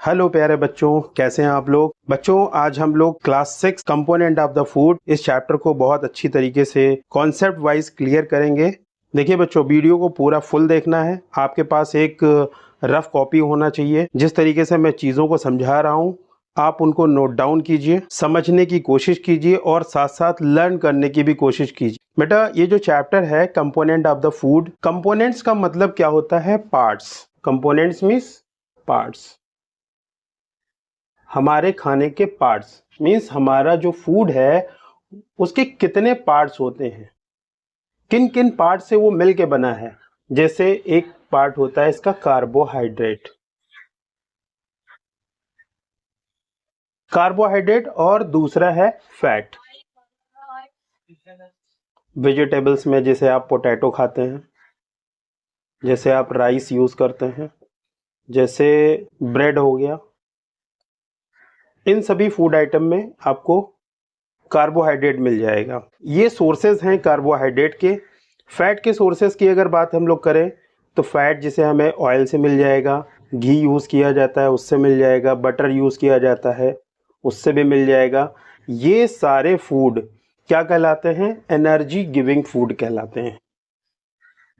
Hello प्यारे बच्चों, कैसे हैं आप लोग। बच्चों, आज हम लोग class 6 component of the food इस चैप्टर को बहुत अच्छी तरीके से कॉन्सेप्ट वाइज क्लियर करेंगे। देखिए बच्चों, वीडियो को पूरा फुल देखना है। आपके पास एक रफ कॉपी होना चाहिए। जिस तरीके से मैं चीज़ों को समझा रहा हूँ आप उनको नोट डाउन कीजिए, समझने की कोशिश कीजिए और साथ साथ लर्न करने की भी कोशिश कीजिए। बेटा, ये जो चैप्टर है component of the food, components का मतलब क्या होता है? पार्ट्स। Components means parts. हमारे खाने के पार्ट्स मीन्स हमारा जो फूड है उसके कितने पार्ट्स होते हैं, किन किन पार्ट से वो मिल के बना है। जैसे एक पार्ट होता है इसका कार्बोहाइड्रेट, और दूसरा है फैट। वेजिटेबल्स में जैसे आप पोटैटो खाते हैं, जैसे आप राइस यूज करते हैं, जैसे ब्रेड हो गया, इन सभी फूड आइटम में आपको कार्बोहाइड्रेट मिल जाएगा। ये सोर्सेज हैं कार्बोहाइड्रेट के। फैट के सोर्सेज की अगर बात हम लोग करें तो फैट जिसे हमें ऑयल से मिल जाएगा, घी यूज़ किया जाता है उससे मिल जाएगा, बटर यूज़ किया जाता है उससे भी मिल जाएगा। ये सारे फूड क्या कहलाते हैं? एनर्जी गिविंग फूड कहलाते हैं।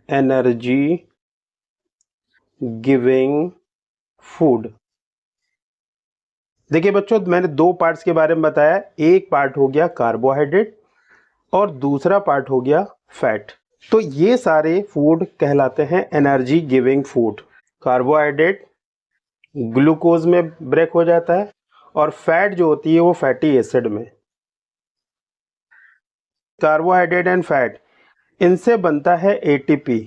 Energy giving food. देखिए बच्चों, मैंने दो पार्ट्स के बारे में बताया। एक पार्ट हो गया कार्बोहाइड्रेट और दूसरा पार्ट हो गया फैट। तो ये सारे फूड कहलाते हैं energy giving food. Carbohydrate glucose में ब्रेक हो जाता है और फैट जो होती है वो फैटी एसिड में। कार्बोहाइड्रेट एंड फैट, इनसे बनता है एटीपी,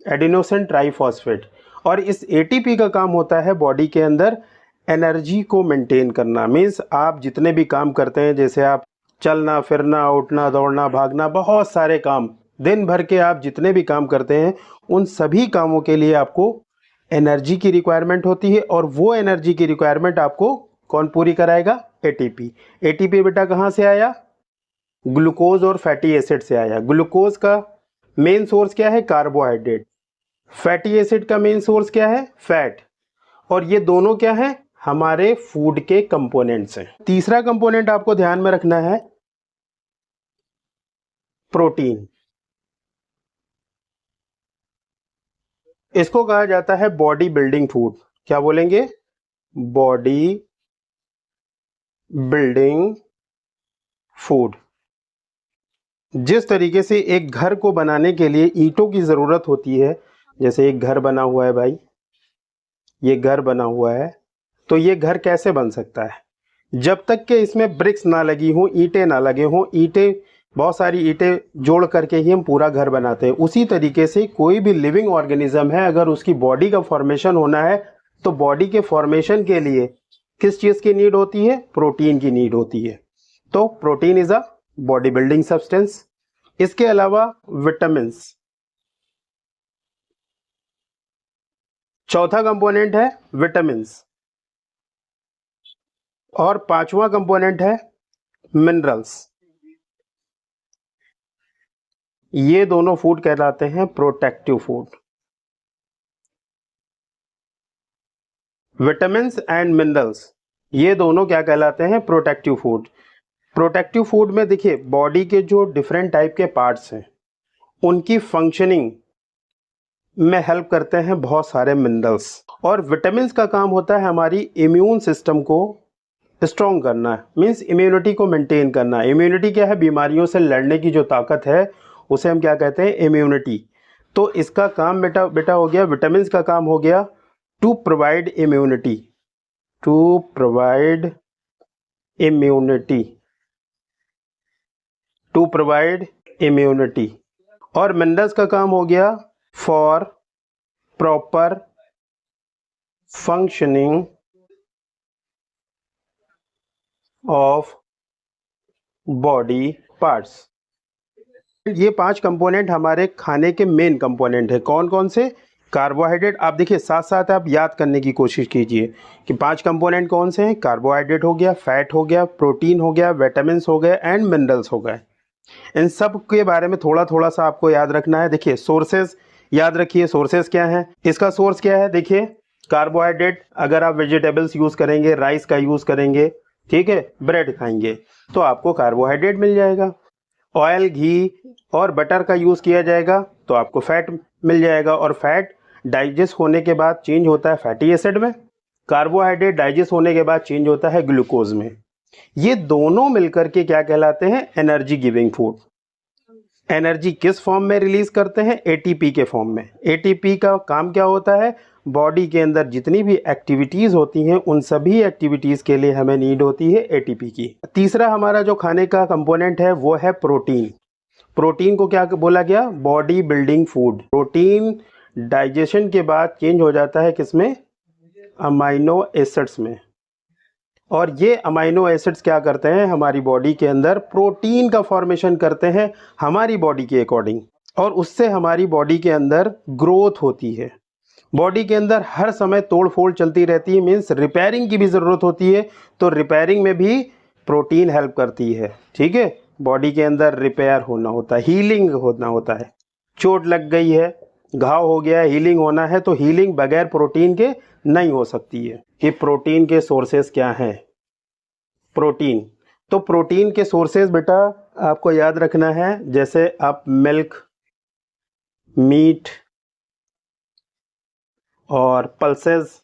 एडिनोसिन ट्राइफॉस्फेट। और इस एटीपी का काम होता है बॉडी के अंदर एनर्जी को मेंटेन करना। मीन्स आप जितने भी काम करते हैं, जैसे आप चलना फिरना, उठना दौड़ना, भागना, बहुत सारे काम दिन भर के आप जितने भी काम करते हैं, उन सभी कामों के लिए आपको एनर्जी की रिक्वायरमेंट होती है। और वो एनर्जी की रिक्वायरमेंट आपको कौन पूरी कराएगा? एटीपी। एटीपी बेटा कहाँ से आया? ग्लूकोज और फैटी एसिड से आया। ग्लूकोज का मेन सोर्स क्या है? कार्बोहाइड्रेट। फैटी एसिड का मेन सोर्स क्या है? फैट। और ये दोनों क्या है? हमारे फूड के कंपोनेंट्स हैं। तीसरा कंपोनेंट आपको ध्यान में रखना है, प्रोटीन। इसको कहा जाता है बॉडी बिल्डिंग फूड। क्या बोलेंगे? Body building food. जिस तरीके से एक घर को बनाने के लिए ईंटों की जरूरत होती है, जैसे एक घर बना हुआ है भाई, ये घर बना हुआ है, तो ये घर कैसे बन सकता है? जब तक कि इसमें ब्रिक्स ना लगी हों, ईंटें ना लगे हों। ईंटें, बहुत सारी ईंटें जोड़ करके ही हम पूरा घर बनाते हैं। उसी तरीके से कोई भी लिविंग ऑर्गेनिज्म है, अगर उसकी बॉडी का फॉर्मेशन होना है तो बॉडी के फॉर्मेशन के लिए किस चीज की नीड होती है? प्रोटीन की नीड होती है। तो protein is a body building substance. इसके अलावा विटामिन, चौथा कंपोनेंट है विटामिन। और पांचवा कंपोनेंट है मिनरल्स। ये दोनों फूड कहलाते हैं protective food. Vitamins and minerals, ये दोनों क्या कहलाते हैं? Protective food. प्रोटेक्टिव फूड में देखिए, बॉडी के जो डिफरेंट टाइप के पार्ट्स हैं उनकी फंक्शनिंग में हेल्प करते हैं बहुत सारे मिनरल्स। और विटामिन्स का काम होता है हमारी इम्यून सिस्टम को स्ट्रॉन्ग करना, मीन्स इम्यूनिटी को मेंटेन करना। इम्यूनिटी क्या है? बीमारियों से लड़ने की जो ताकत है उसे हम क्या कहते हैं? इम्यूनिटी। तो इसका काम बेटा बेटा हो गया, विटामिन्स का काम हो गया to provide immunity, to provide immunity, to provide immunity. और मिनरल्स का काम हो गया for proper functioning of body parts. ये पांच कंपोनेंट हमारे खाने के मेन कंपोनेंट है। कौन कौन से? कार्बोहाइड्रेट। आप देखिए, साथ साथ आप याद करने की कोशिश कीजिए कि पांच कंपोनेंट कौन से हैं। कार्बोहाइड्रेट हो गया, फैट हो गया, प्रोटीन हो गया, विटामिन्स हो गए एंड मिनरल्स हो गए। इन सब के बारे में थोड़ा थोड़ा सा आपको याद रखना है। देखिए सोर्सेज याद रखिए, सोर्सेज क्या हैं? इसका सोर्स क्या है? देखिए, कार्बोहाइड्रेट अगर आप वेजिटेबल्स यूज करेंगे, राइस का यूज करेंगे, ठीक है, ब्रेड खाएंगे तो आपको कार्बोहाइड्रेट मिल जाएगा। ऑयल, घी और बटर का यूज किया जाएगा तो आपको फैट मिल जाएगा, और फैट डाइजेस्ट होने के बाद चेंज होता है फैटी एसिड में। कार्बोहाइड्रेट डाइजेस्ट होने के बाद चेंज होता है ग्लूकोज में। ये दोनों मिलकर के क्या कहलाते हैं? Energy giving food. एनर्जी किस फॉर्म में रिलीज करते हैं? एटीपी के फॉर्म में। एटीपी का काम क्या होता है? बॉडी के अंदर जितनी भी एक्टिविटीज होती हैं उन सभी एक्टिविटीज के लिए हमें नीड होती है एटीपी की। तीसरा हमारा जो खाने का कंपोनेंट है वो है प्रोटीन। प्रोटीन को क्या बोला गया? Body building food. Protein digestion के बाद चेंज हो जाता है किसमें? अमाइनो एसिड्स में। और ये अमाइनो एसिड्स क्या करते हैं? हमारी बॉडी के अंदर प्रोटीन का फॉर्मेशन करते हैं हमारी बॉडी के अकॉर्डिंग, और उससे हमारी बॉडी के अंदर ग्रोथ होती है। बॉडी के अंदर हर समय तोड़ फोड़ चलती रहती है, मीन्स रिपेयरिंग की भी ज़रूरत होती है, तो रिपेयरिंग में भी प्रोटीन हेल्प करती है। ठीक है, बॉडी के अंदर रिपेयर होना होता है, हीलिंग होना होता है। चोट लग गई है, घाव हो गया है, हीलिंग होना है, तो हीलिंग बगैर प्रोटीन के नहीं हो सकती है। कि प्रोटीन के सोर्सेस क्या हैं? प्रोटीन, तो प्रोटीन के सोर्सेस बेटा आपको याद रखना है, जैसे आप मिल्क, मीट और पल्सेस,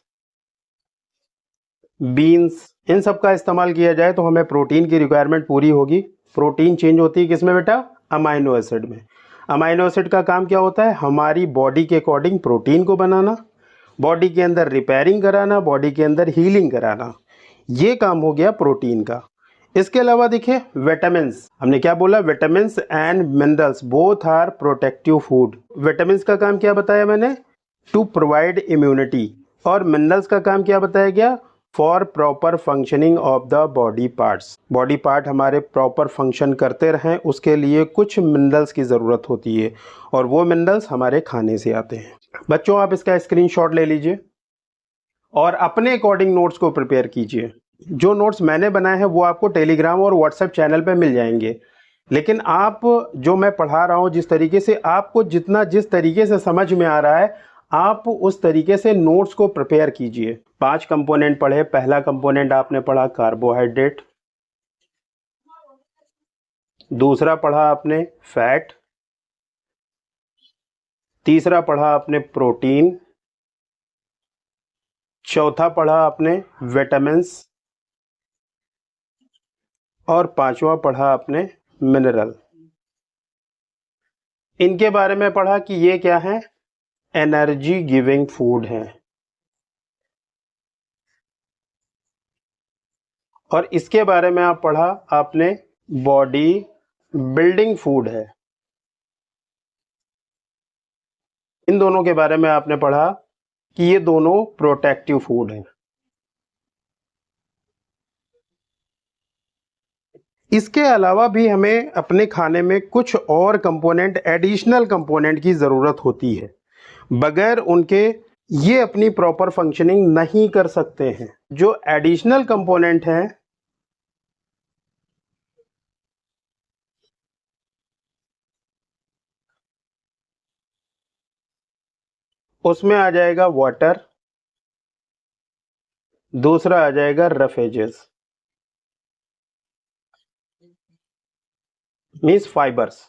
बीन्स, इन सब का इस्तेमाल किया जाए तो हमें प्रोटीन की रिक्वायरमेंट पूरी होगी। प्रोटीन चेंज होती है किसमें बेटा? अमाइनो एसिड में। अमाइनो एसिड का काम क्या होता है? हमारी बॉडी के अकॉर्डिंग प्रोटीन को बनाना, बॉडी के अंदर रिपेयरिंग कराना, बॉडी के अंदर हीलिंग कराना, ये काम हो गया प्रोटीन का। इसके अलावा देखिए विटामिन्स, हमने क्या बोला? Vitamins and minerals both are protective food. Vitamins का काम क्या बताया मैंने? To provide immunity. और मिनरल्स का काम क्या बताया गया? For proper functioning of the body parts. Body part हमारे प्रॉपर फंक्शन करते रहें उसके लिए कुछ मिनरल्स की ज़रूरत होती है, और वो मिनरल्स हमारे खाने से आते हैं। बच्चों आप इसका स्क्रीनशॉट ले लीजिए और अपने अकॉर्डिंग नोट्स को प्रिपेयर कीजिए। जो नोट्स मैंने बनाए हैं वो आपको टेलीग्राम और व्हाट्सएप चैनल पे मिल जाएंगे, लेकिन आप जो मैं पढ़ा रहा हूँ जिस तरीके से आपको जिस तरीके से समझ में आ रहा है आप उस तरीके से नोट्स को प्रिपेयर कीजिए। 5 कंपोनेंट पढ़े। पहला कंपोनेंट आपने पढ़ा कार्बोहाइड्रेट, दूसरा पढ़ा आपने फैट, तीसरा पढ़ा आपने प्रोटीन, चौथा पढ़ा आपने विटामिन्स, और पांचवा पढ़ा आपने मिनरल। इनके बारे में पढ़ा कि ये क्या है? एनर्जी गिविंग फूड है। और इसके बारे में आप पढ़ा आपने बॉडी बिल्डिंग फूड है। इन दोनों के बारे में आपने पढ़ा कि ये दोनों प्रोटेक्टिव फूड है। इसके अलावा भी हमें अपने खाने में कुछ और कंपोनेंट, एडिशनल कंपोनेंट की ज़रूरत होती है, बगैर उनके ये अपनी प्रॉपर फंक्शनिंग नहीं कर सकते हैं। जो एडिशनल कंपोनेंट हैं उसमें आ जाएगा वाटर, दूसरा आ जाएगा रफेजेस, मीन्स फाइबर्स।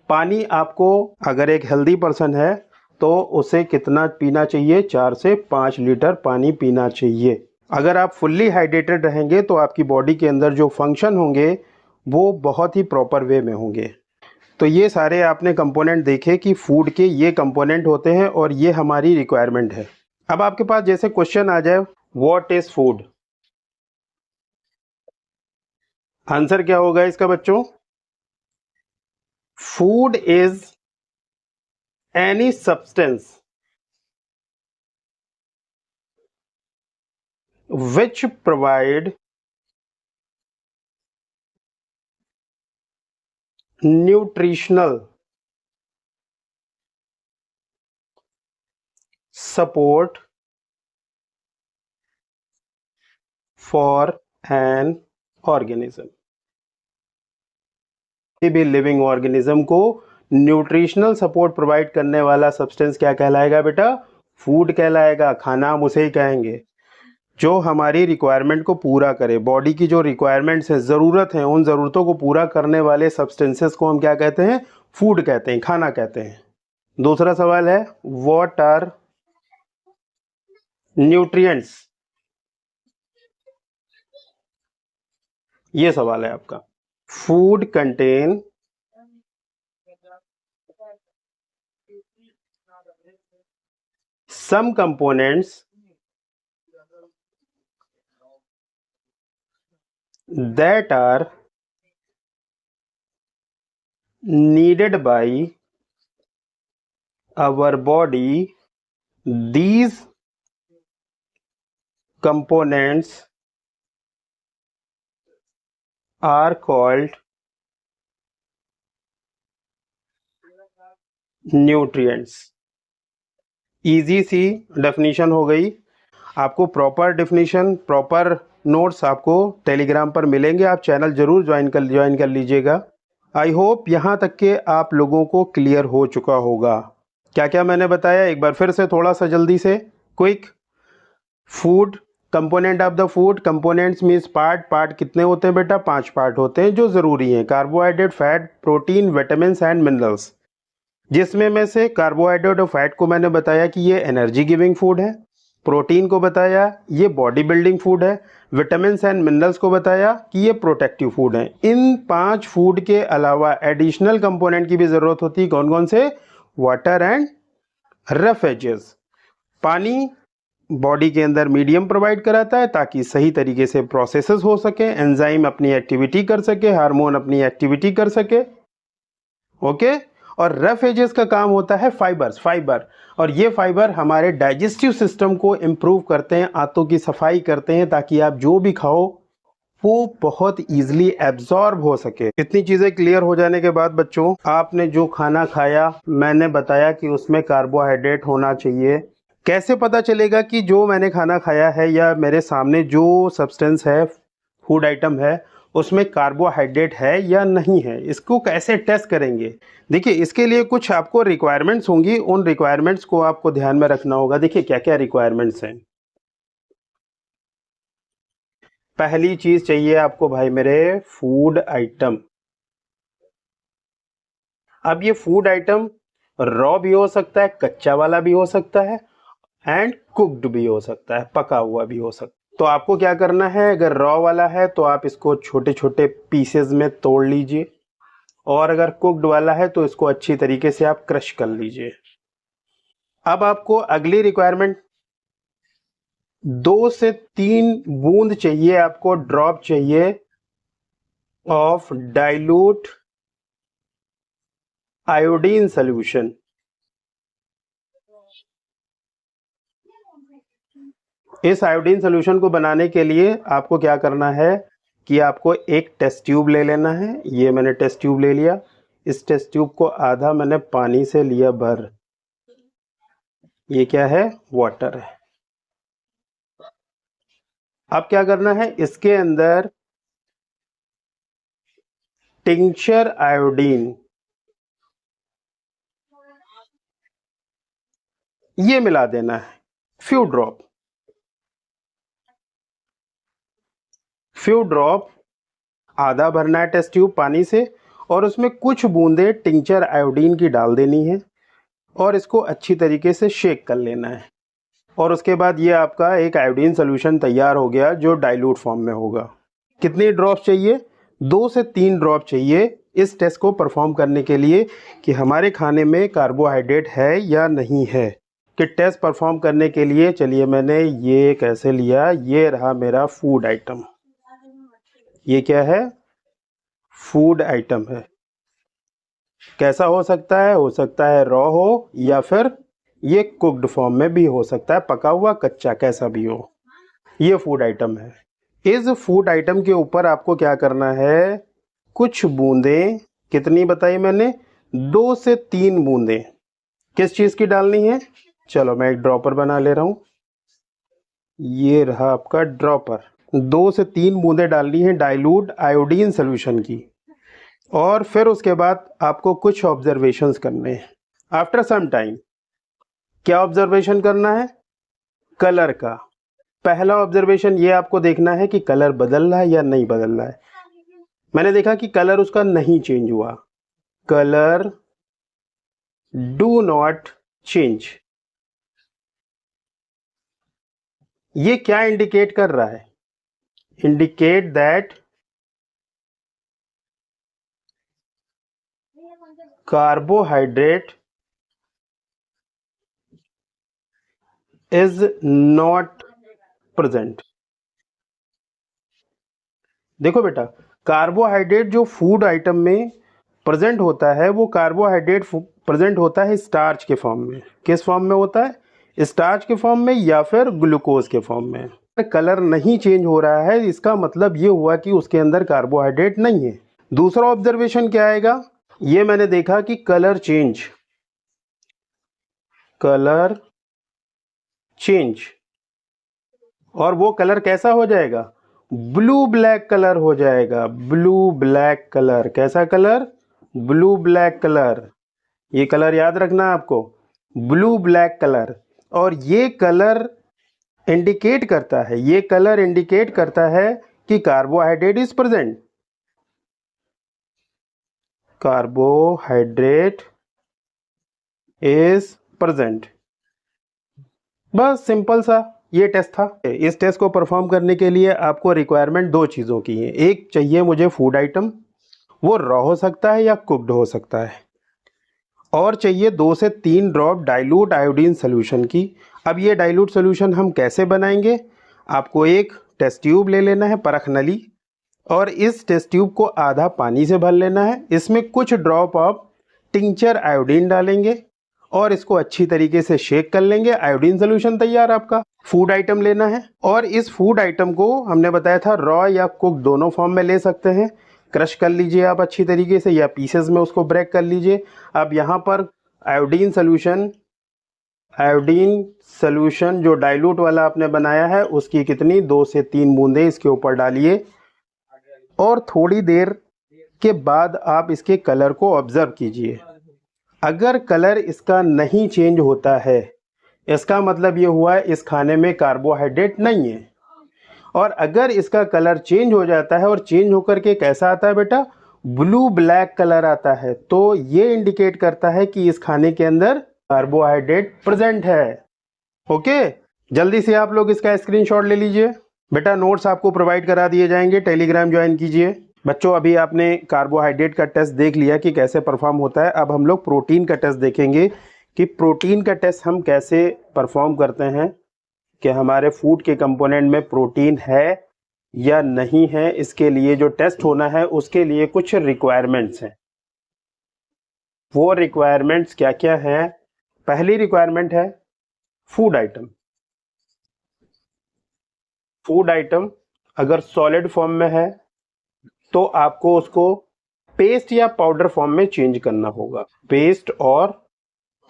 पानी आपको, अगर एक हेल्दी पर्सन है तो उसे कितना पीना चाहिए? 4 से 5 लीटर पानी पीना चाहिए। अगर आप फुल्ली हाइड्रेटेड रहेंगे तो आपकी बॉडी के अंदर जो फंक्शन होंगे वो बहुत ही प्रॉपर वे में होंगे। तो ये सारे आपने कंपोनेंट देखे कि फूड के ये कंपोनेंट होते हैं और ये हमारी रिक्वायरमेंट है। अब आपके पास जैसे क्वेश्चन आ जाए व्हाट इज फूड, आंसर क्या होगा इसका बच्चों? Food is any substance which provide nutritional support for an organism। किसी भी लिविंग ऑर्गेनिज्म को न्यूट्रिशनल सपोर्ट प्रोवाइड करने वाला सब्सटेंस क्या कहलाएगा बेटा? फूड कहलाएगा, खाना हम उसे ही कहेंगे जो हमारी रिक्वायरमेंट को पूरा करे। बॉडी की जो रिक्वायरमेंट्स हैं, ज़रूरत हैं, उन ज़रूरतों को पूरा करने वाले सब्सटेंसेस को हम क्या कहते हैं? फूड कहते हैं, खाना कहते हैं। दूसरा सवाल है व्हाट आर न्यूट्रिएंट्स, ये सवाल है आपका। Food contain some components that are needed by our body. These components are called nutrients. Easy सी डेफिनेशन हो गई। आपको प्रॉपर डेफिनेशन, प्रॉपर नोट्स आपको टेलीग्राम पर मिलेंगे। आप चैनल जरूर ज्वाइन कर लीजिएगा। आई होप यहाँ तक के आप लोगों को क्लियर हो चुका होगा। क्या क्या मैंने बताया एक बार फिर से थोड़ा सा जल्दी से quick. Food, component of the food, components means part कितने होते हैं बेटा? 5 पार्ट होते हैं जो ज़रूरी हैं। Carbohydrate, fat, protein, vitamins and minerals, जिसमें में से कार्बोहाइड्रेट और फैट को मैंने बताया कि ये एनर्जी गिविंग फूड है, प्रोटीन को बताया ये बॉडी बिल्डिंग फूड है, विटामिन्स एंड मिनरल्स को बताया कि ये प्रोटेक्टिव फूड है। इन 5 फूड के अलावा एडिशनल कंपोनेंट की भी ज़रूरत होती है। कौन कौन से? Water and roughages. पानी बॉडी के अंदर मीडियम प्रोवाइड कराता है ताकि सही तरीके से प्रोसेसेस हो सके, एंजाइम अपनी एक्टिविटी कर सके, हार्मोन अपनी एक्टिविटी कर सके। ओके। और रफ एजेस का काम होता है फाइबर, और ये फाइबर हमारे डाइजेस्टिव सिस्टम को इम्प्रूव करते हैं, आंतों की सफाई करते हैं ताकि आप जो भी खाओ वो बहुत इजीली एब्जॉर्ब हो सके। इतनी चीज़ें क्लियर हो जाने के बाद बच्चों, आपने जो खाना खाया मैंने बताया कि उसमें कार्बोहाइड्रेट होना चाहिए। कैसे पता चलेगा कि जो मैंने खाना खाया है या मेरे सामने जो सब्सटेंस है, फूड आइटम है, उसमें कार्बोहाइड्रेट है या नहीं है? इसको कैसे टेस्ट करेंगे? देखिए, इसके लिए कुछ आपको रिक्वायरमेंट्स होंगी, उन रिक्वायरमेंट्स को आपको ध्यान में रखना होगा। देखिए क्या क्या रिक्वायरमेंट्स हैं। पहली चीज चाहिए आपको भाई मेरे, फूड आइटम। अब ये फूड आइटम रॉ भी हो सकता है, कच्चा वाला भी हो सकता है, एंड कुक्ड भी हो सकता है, पका हुआ भी हो सकता है। तो आपको क्या करना है, अगर रॉ वाला है तो आप इसको छोटे छोटे पीसेस में तोड़ लीजिए, और अगर कुक्ड वाला है तो इसको अच्छी तरीके से आप क्रश कर लीजिए। अब आपको अगली रिक्वायरमेंट 2 से 3 बूंद चाहिए, आपको ड्रॉप चाहिए ऑफ डाइल्यूट आयोडीन सॉल्यूशन। इस आयोडीन सॉल्यूशन को बनाने के लिए आपको क्या करना है कि आपको एक टेस्ट ट्यूब ले लेना है। ये मैंने टेस्ट ट्यूब ले लिया। इस टेस्ट ट्यूब को आधा मैंने पानी से लिया भर। ये क्या है? वाटर है। अब क्या करना है, इसके अंदर टिंचर आयोडीन ये मिला देना है, फ्यू ड्रॉप आधा भरना है टेस्ट ट्यूब पानी से, और उसमें कुछ बूंदे टिंचर आयोडीन की डाल देनी है, और इसको अच्छी तरीके से शेक कर लेना है। और उसके बाद ये आपका एक आयोडीन सोल्यूशन तैयार हो गया जो डाइल्यूट फॉर्म में होगा। कितनी ड्रॉप चाहिए? 2 से 3 ड्रॉप चाहिए इस टेस्ट को परफॉर्म करने के लिए कि हमारे खाने में कार्बोहाइड्रेट है या नहीं है। कि टेस्ट परफॉर्म करने के लिए, चलिए मैंने ये कैसे लिया, ये रहा मेरा फूड आइटम। ये क्या है? फूड आइटम है। कैसा हो सकता है? हो सकता है रॉ हो, या फिर ये कुक्ड फॉर्म में भी हो सकता है, पका हुआ, कच्चा, कैसा भी हो। ये फूड आइटम है। इस फूड आइटम के ऊपर आपको क्या करना है, कुछ बूंदें, कितनी बताई मैंने? 2 से 3 बूंदें किस चीज की डालनी है? चलो मैं एक ड्रॉपर बना ले रहा हूं। ये रहा आपका ड्रॉपर। 2 से 3 बूंदें डालनी है डाइल्यूट आयोडीन सोल्यूशन की। और फिर उसके बाद आपको कुछ ऑब्जर्वेशंस करने हैं। आफ्टर सम टाइम क्या ऑब्जर्वेशन करना है? कलर का। पहला ऑब्जर्वेशन ये आपको देखना है कि कलर बदल रहा है या नहीं बदल रहा है। मैंने देखा कि कलर उसका नहीं चेंज हुआ। Colour do not change. ये क्या इंडिकेट कर रहा है? Indicate that carbohydrate is not present. देखो बेटा, कार्बोहाइड्रेट जो फूड आइटम में प्रेजेंट होता है वो कार्बोहाइड्रेट प्रेजेंट होता है स्टार्च के फॉर्म में। किस फॉर्म में होता है? स्टार्च के फॉर्म में या फिर ग्लूकोज के फॉर्म में। कलर नहीं चेंज हो रहा है, इसका मतलब ये हुआ कि उसके अंदर कार्बोहाइड्रेट नहीं है। दूसरा ऑब्जर्वेशन क्या आएगा? ये मैंने देखा कि कलर चेंज और वो कलर कैसा हो जाएगा? ब्लू ब्लैक कलर हो जाएगा। Blue black colour. कैसा कलर? Blue black colour. ये कलर याद रखना आपको, ब्लू ब्लैक कलर। और ये कलर इंडिकेट करता है कि carbohydrate is present. Carbohydrate is present. बस सिंपल सा ये टेस्ट था। इस टेस्ट को परफॉर्म करने के लिए आपको रिक्वायरमेंट दो चीज़ों की है। एक चाहिए मुझे फूड आइटम, वो रॉ हो सकता है या कुक्ड हो सकता है, और चाहिए 2 से 3 ड्रॉप डाइल्यूट आयोडीन सोल्यूशन की। अब ये डाइल्यूट सोल्यूशन हम कैसे बनाएंगे? आपको एक टेस्ट ट्यूब ले लेना है, परख नली, और इस टेस्ट ट्यूब को आधा पानी से भर लेना है। इसमें कुछ ड्रॉप ऑफ टिंचर आयोडीन डालेंगे और इसको अच्छी तरीके से शेक कर लेंगे। आयोडीन सोल्यूशन तैयार आपका। फूड आइटम लेना है और इस फूड आइटम को हमने बताया था रॉ या कुक दोनों फॉर्म में ले सकते हैं। क्रश कर लीजिए आप अच्छी तरीके से, या पीसेस में उसको ब्रेक कर लीजिए। अब यहाँ पर आयोडीन सोल्यूशन जो डाइल्यूट वाला आपने बनाया है उसकी कितनी 2 से 3 बूंदे इसके ऊपर डालिए, और थोड़ी देर के बाद आप इसके कलर को ऑब्जर्व कीजिए। अगर कलर इसका नहीं चेंज होता है, इसका मतलब ये हुआ है इस खाने में कार्बोहाइड्रेट नहीं है। और अगर इसका कलर चेंज हो जाता है, और चेंज होकर के कैसा आता है बेटा? ब्लू ब्लैक कलर आता है, तो ये इंडिकेट करता है कि इस खाने के अंदर कार्बोहाइड्रेट प्रेजेंट है। ओके, जल्दी से आप लोग इसका स्क्रीनशॉट ले लीजिए। बेटा नोट्स आपको प्रोवाइड करा दिए जाएंगे, टेलीग्राम ज्वाइन कीजिए। बच्चों अभी आपने कार्बोहाइड्रेट का टेस्ट देख लिया कि कैसे परफॉर्म होता है। अब हम लोग प्रोटीन का टेस्ट देखेंगे कि प्रोटीन का टेस्ट हम कैसे परफॉर्म करते हैं, कि हमारे फूड के कंपोनेंट में प्रोटीन है या नहीं है। इसके लिए जो टेस्ट होना है उसके लिए कुछ रिक्वायरमेंट्स हैं। वो रिक्वायरमेंट्स क्या क्या हैं? पहली रिक्वायरमेंट है फूड आइटम। फूड आइटम अगर सॉलिड फॉर्म में है तो आपको उसको पेस्ट या पाउडर फॉर्म में चेंज करना होगा। पेस्ट और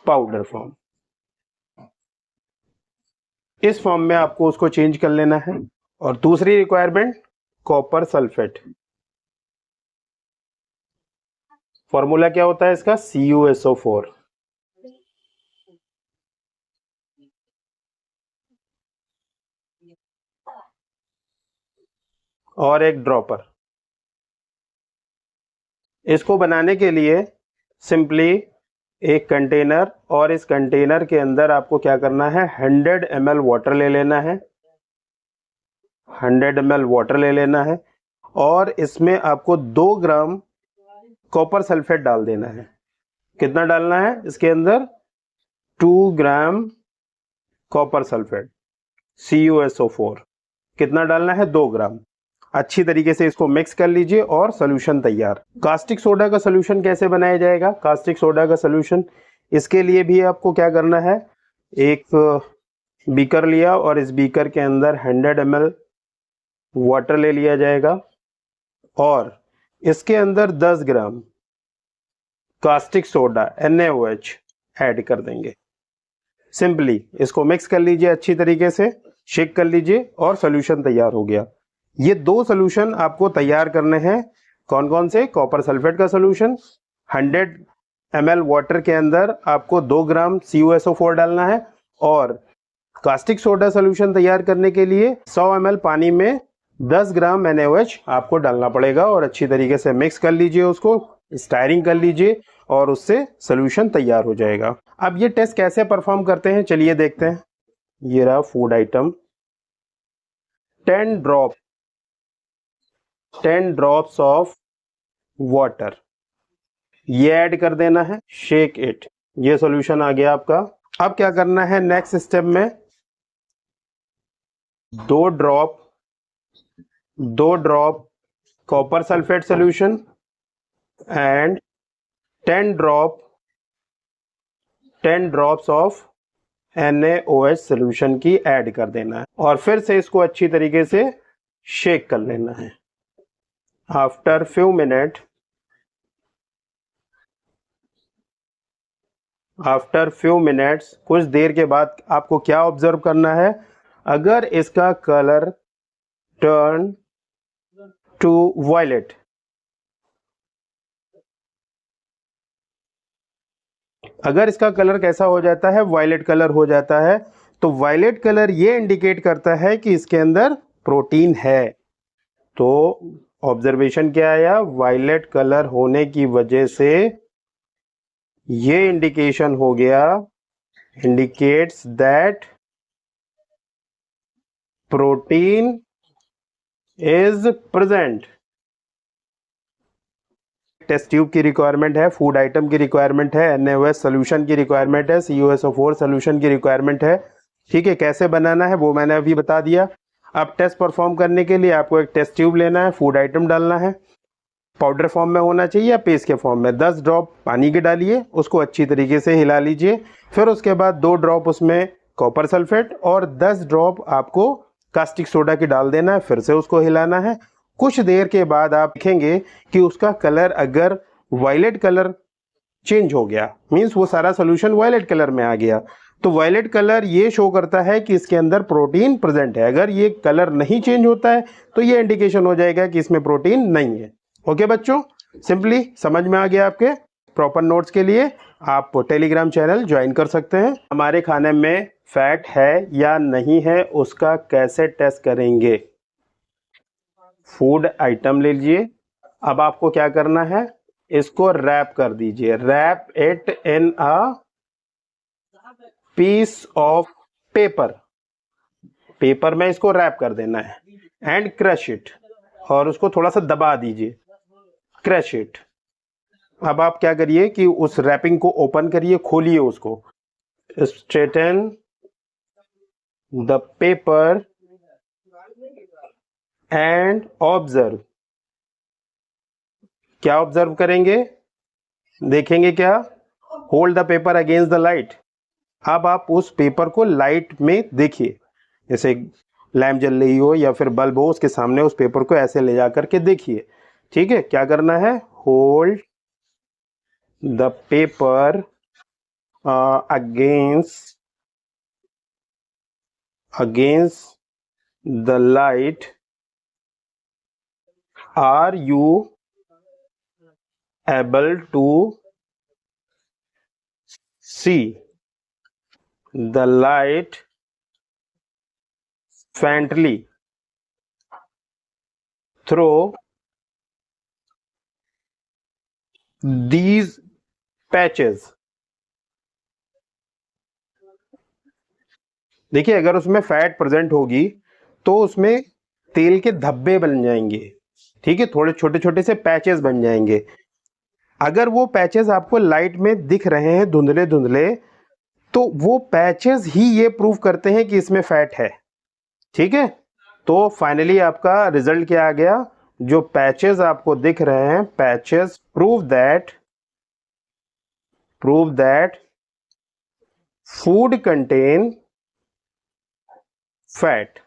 पाउडर फॉर्म, इस फॉर्म में आपको उसको चेंज कर लेना है। और दूसरी रिक्वायरमेंट कॉपर सल्फेट। फॉर्मूला क्या होता है इसका? CuSO4। और एक ड्रॉपर। इसको बनाने के लिए सिंपली एक कंटेनर, और इस कंटेनर के अंदर आपको क्या करना है? 100 ml वाटर ले लेना है। 100 ml वाटर ले लेना है और इसमें आपको 2 ग्राम कॉपर सल्फेट डाल देना है। कितना डालना है इसके अंदर? 2 ग्राम कॉपर सल्फेट, CuSO4। कितना डालना है? 2 ग्राम। अच्छी तरीके से इसको मिक्स कर लीजिए और सोल्यूशन तैयार। कास्टिक सोडा का सोल्यूशन कैसे बनाया जाएगा? कास्टिक सोडा का सोल्यूशन, इसके लिए भी आपको क्या करना है? एक बीकर लिया और इस बीकर के अंदर 100 ml वाटर ले लिया जाएगा और इसके अंदर 10 ग्राम कास्टिक सोडा NaOH ऐड कर देंगे। सिंपली इसको मिक्स कर लीजिए, अच्छी तरीके से शेक कर लीजिए और सोल्यूशन तैयार हो गया। ये 2 सोल्यूशन आपको तैयार करने हैं। कौन कौन से? कॉपर सल्फेट का सोल्यूशन 100 ml वाटर के अंदर आपको 2 ग्राम CuSO4 डालना है और कास्टिक सोडा सोल्यूशन तैयार करने के लिए 100 ml पानी में 10 ग्राम NaOH आपको डालना पड़ेगा और अच्छी तरीके से मिक्स कर लीजिए, उसको स्टायरिंग कर लीजिए और उससे सोल्यूशन तैयार हो जाएगा। अब ये टेस्ट कैसे परफॉर्म करते हैं चलिए देखते हैं। ये रहा food item, 10 drops of water, ये ऐड कर देना है, शेक इट, ये सॉल्यूशन आ गया आपका। अब क्या करना है नेक्स्ट स्टेप में, 2 drop copper sulphate solution and 10 drops of NaOH solution की ऐड कर देना है और फिर से इसको अच्छी तरीके से शेक कर लेना है। आफ्टर फ्यू मिनट्स, कुछ देर के बाद आपको क्या ऑब्जर्व करना है, अगर इसका कलर टर्न टू वायलेट, अगर इसका कलर कैसा हो जाता है, वायलेट कलर हो जाता है, तो वायलेट कलर ये इंडिकेट करता है कि इसके अंदर प्रोटीन है। तो ऑब्जर्वेशन क्या आया, वायलेट कलर होने की वजह से ये इंडिकेशन हो गया, indicates that protein is present. Test tube की रिक्वायरमेंट है, फूड आइटम की रिक्वायरमेंट है, NaOH सोल्यूशन की रिक्वायरमेंट है, CuSO4 सोल्यूशन की रिक्वायरमेंट है। ठीक है, कैसे बनाना है वो मैंने अभी बता दिया। अब टेस्ट परफॉर्म करने के लिए आपको एक टेस्ट ट्यूब लेना है, फूड आइटम डालना है, पाउडर फॉर्म में होना चाहिए या पेस्ट के फॉर्म में, 10 ड्रॉप पानी के डालिए, उसको अच्छी तरीके से हिला लीजिए, फिर उसके बाद 2 ड्रॉप उसमें कॉपर सल्फेट और 10 ड्रॉप आपको कास्टिक सोडा की डाल देना है, फिर से उसको हिलाना है। कुछ देर के बाद आप देखेंगे कि उसका कलर अगर वायलेट कलर चेंज हो गया, मींस वो सारा सोल्यूशन वायलेट कलर में आ गया, तो वायलेट कलर ये शो करता है कि इसके अंदर प्रोटीन प्रेजेंट है। अगर ये कलर नहीं चेंज होता है तो ये इंडिकेशन हो जाएगा कि इसमें प्रोटीन नहीं है। ओके बच्चों, सिंपली समझ में आ गया। आपके प्रॉपर नोट्स के लिए आप टेलीग्राम चैनल ज्वाइन कर सकते हैं। हमारे खाने में फैट है या नहीं है उसका कैसे टेस्ट करेंगे, फूड आइटम ले लीजिए, अब आपको क्या करना है, इसको रैप कर दीजिए, wrap it in a piece of paper में इसको रैप कर देना है एंड क्रश इट, और उसको थोड़ा सा दबा दीजिए, क्रश इट। अब आप क्या करिए कि उस रैपिंग को ओपन करिए, खोलिए उसको, straighten the paper and observe. क्या ऑब्जर्व करेंगे, देखेंगे क्या, hold the paper against the light. अब आप उस पेपर को लाइट में देखिए, जैसे लैम्प जल रही हो या फिर बल्ब हो, उसके सामने उस पेपर को ऐसे ले जा करके देखिए। ठीक है, क्या करना है, hold the paper against the light. Are you able to see the light faintly through these patches? देखिए, अगर उसमें फैट प्रेजेंट होगी तो उसमें तेल के धब्बे बन जाएंगे। ठीक है, थोड़े छोटे छोटे से पैचेस बन जाएंगे। अगर वो पैचेस आपको लाइट में दिख रहे हैं धुंधले धुंधले, तो वो पैचेस ही ये प्रूव करते हैं कि इसमें फैट है। ठीक है, तो फाइनली आपका रिजल्ट क्या आ गया, जो पैचेस आपको दिख रहे हैं, patches prove that food contain fat.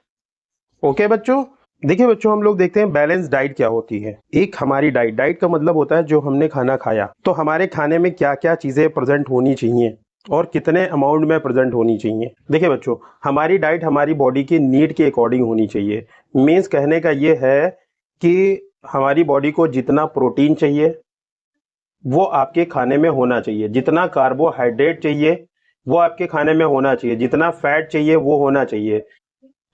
Okay बच्चों, देखिए बच्चों, हम लोग देखते हैं बैलेंस डाइट क्या होती है। एक हमारी डाइट का मतलब होता है जो हमने खाना खाया, तो हमारे खाने में क्या क्या चीजें प्रेजेंट होनी चाहिए और कितने अमाउंट में प्रेजेंट होनी चाहिए। देखिए बच्चों, हमारी डाइट हमारी बॉडी की नीड के अकॉर्डिंग होनी चाहिए। मीन्स कहने का ये है कि हमारी बॉडी को जितना प्रोटीन चाहिए, वो आपके खाने में होना चाहिए, जितना कार्बोहाइड्रेट चाहिए वो आपके खाने में होना चाहिए, जितना फैट चाहिए वो होना चाहिए,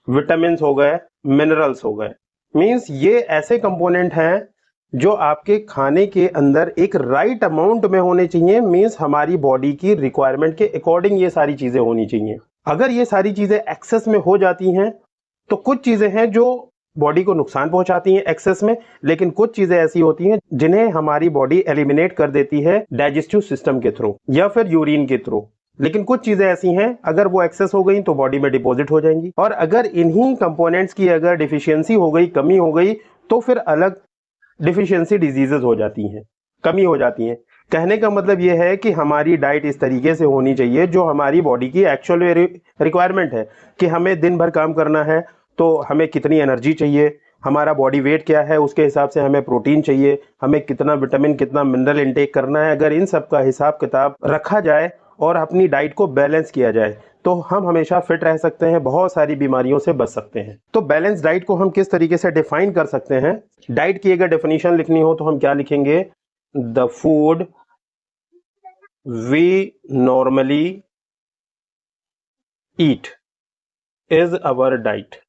विटामिन्स हो गए, मिनरल्स हो गए। मीन्स ये ऐसे कंपोनेंट हैं जो आपके खाने के अंदर एक राइट अमाउंट में होने चाहिए। मीन्स हमारी बॉडी की रिक्वायरमेंट के अकॉर्डिंग ये सारी चीजें होनी चाहिए। अगर ये सारी चीजें एक्सेस में हो जाती हैं तो कुछ चीजें हैं जो बॉडी को नुकसान पहुंचाती हैं एक्सेस में, लेकिन कुछ चीजें ऐसी होती हैं जिन्हें हमारी बॉडी एलिमिनेट कर देती है डाइजेस्टिव सिस्टम के थ्रू या फिर यूरिन के थ्रू। लेकिन कुछ चीजें ऐसी हैं अगर वो एक्सेस हो गई तो बॉडी में डिपॉजिट हो जाएंगी, और अगर इन्हीं कंपोनेंट्स की अगर डिफिशियंसी हो गई, कमी हो गई, तो फिर अलग डिफिशियंसी डिजीजेस हो जाती हैं, कमी हो जाती हैं। कहने का मतलब ये है कि हमारी डाइट इस तरीके से होनी चाहिए जो हमारी बॉडी की एक्चुअल रिक्वायरमेंट है, कि हमें दिन भर काम करना है तो हमें कितनी एनर्जी चाहिए, हमारा बॉडी वेट क्या है, उसके हिसाब से हमें प्रोटीन चाहिए, हमें कितना विटामिन कितना मिनरल इंटेक करना है। अगर इन सब का हिसाब किताब रखा जाए और अपनी डाइट को बैलेंस किया जाए तो हम हमेशा फिट रह सकते हैं, बहुत सारी बीमारियों से बच सकते हैं। तो बैलेंस डाइट को हम किस तरीके से डिफाइन कर सकते हैं? डाइट की अगर डेफिनेशन लिखनी हो तो हम क्या लिखेंगे? The food we normally eat is our diet.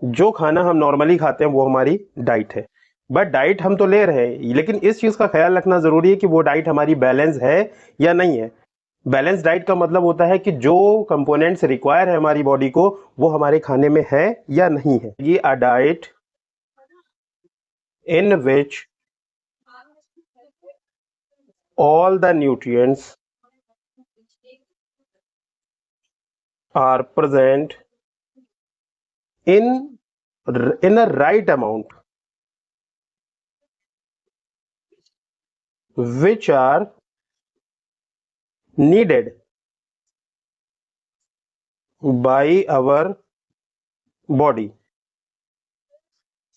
जो खाना हम नॉर्मली खाते हैं वो हमारी डाइट है। बट डाइट हम तो ले रहे हैं, लेकिन इस चीज का ख्याल रखना जरूरी है कि वो डाइट हमारी बैलेंस है या नहीं है। बैलेंस डाइट का मतलब होता है कि जो कंपोनेंट्स रिक्वायर है हमारी बॉडी को वो हमारे खाने में है या नहीं है। ये a diet in which all the nutrients are present in a right amount which are needed by our body।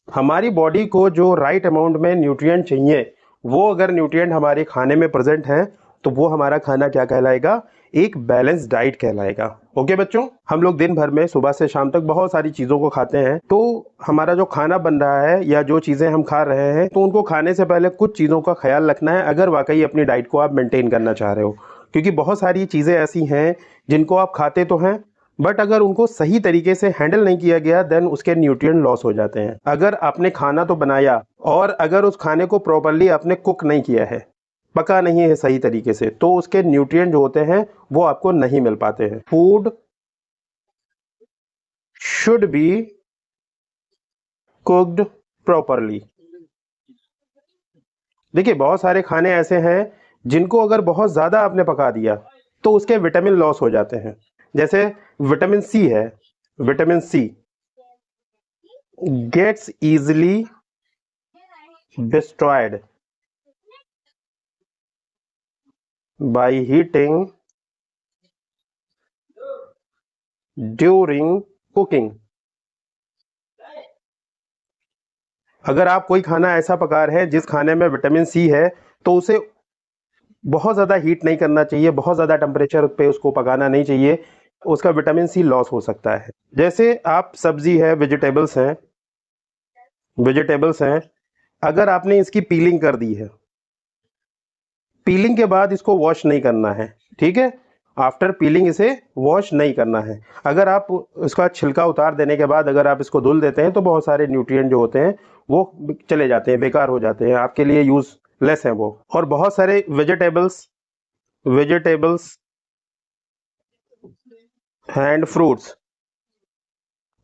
हमारी बॉडी को जो राइट अमाउंट में न्यूट्रिएंट चाहिए वो अगर न्यूट्रिएंट हमारे खाने में प्रेजेंट हैं तो वो हमारा खाना क्या कहलाएगा? एक बैलेंस डाइट कहलाएगा। ओके बच्चों, हम लोग दिन भर में सुबह से शाम तक बहुत सारी चीज़ों को खाते हैं, तो हमारा जो खाना बन रहा है या जो चीज़ें हम खा रहे हैं तो उनको खाने से पहले कुछ चीज़ों का ख्याल रखना है अगर वाकई अपनी डाइट को आप मेंटेन करना चाह रहे हो। क्योंकि बहुत सारी चीज़ें ऐसी हैं जिनको आप खाते तो हैं बट अगर उनको सही तरीके से हैंडल नहीं किया गया देन उसके न्यूट्रिएंट लॉस हो जाते हैं। अगर आपने खाना तो बनाया और अगर उस खाने को प्रॉपर्ली आपने कुक नहीं किया है, पका नहीं है सही तरीके से, तो उसके न्यूट्रिएंट जो होते हैं वो आपको नहीं मिल पाते हैं। Food should be cooked properly. देखिए बहुत सारे खाने ऐसे हैं जिनको अगर बहुत ज्यादा आपने पका दिया तो उसके विटामिन लॉस हो जाते हैं। जैसे विटामिन सी है, vitamin C gets easily destroyed by heating during cooking. अगर आप कोई खाना ऐसा पका रहे हैं जिस खाने में विटामिन सी है तो उसे बहुत ज़्यादा हीट नहीं करना चाहिए, बहुत ज़्यादा टेम्परेचर पे उसको पकाना नहीं चाहिए, उसका विटामिन सी लॉस हो सकता है। जैसे आप सब्जी है, वेजिटेबल्स हैं, अगर आपने इसकी पीलिंग कर दी है, पीलिंग के बाद इसको वॉश नहीं करना है, ठीक है, आफ्टर पीलिंग इसे वॉश नहीं करना है। अगर आप इसका छिलका उतार देने के बाद अगर आप इसको धुल देते हैं तो बहुत सारे न्यूट्रिएंट जो होते हैं वो चले जाते हैं, बेकार हो जाते हैं, आपके लिए यूजलेस है वो। और बहुत सारे वेजिटेबल्स एंड फ्रूट्स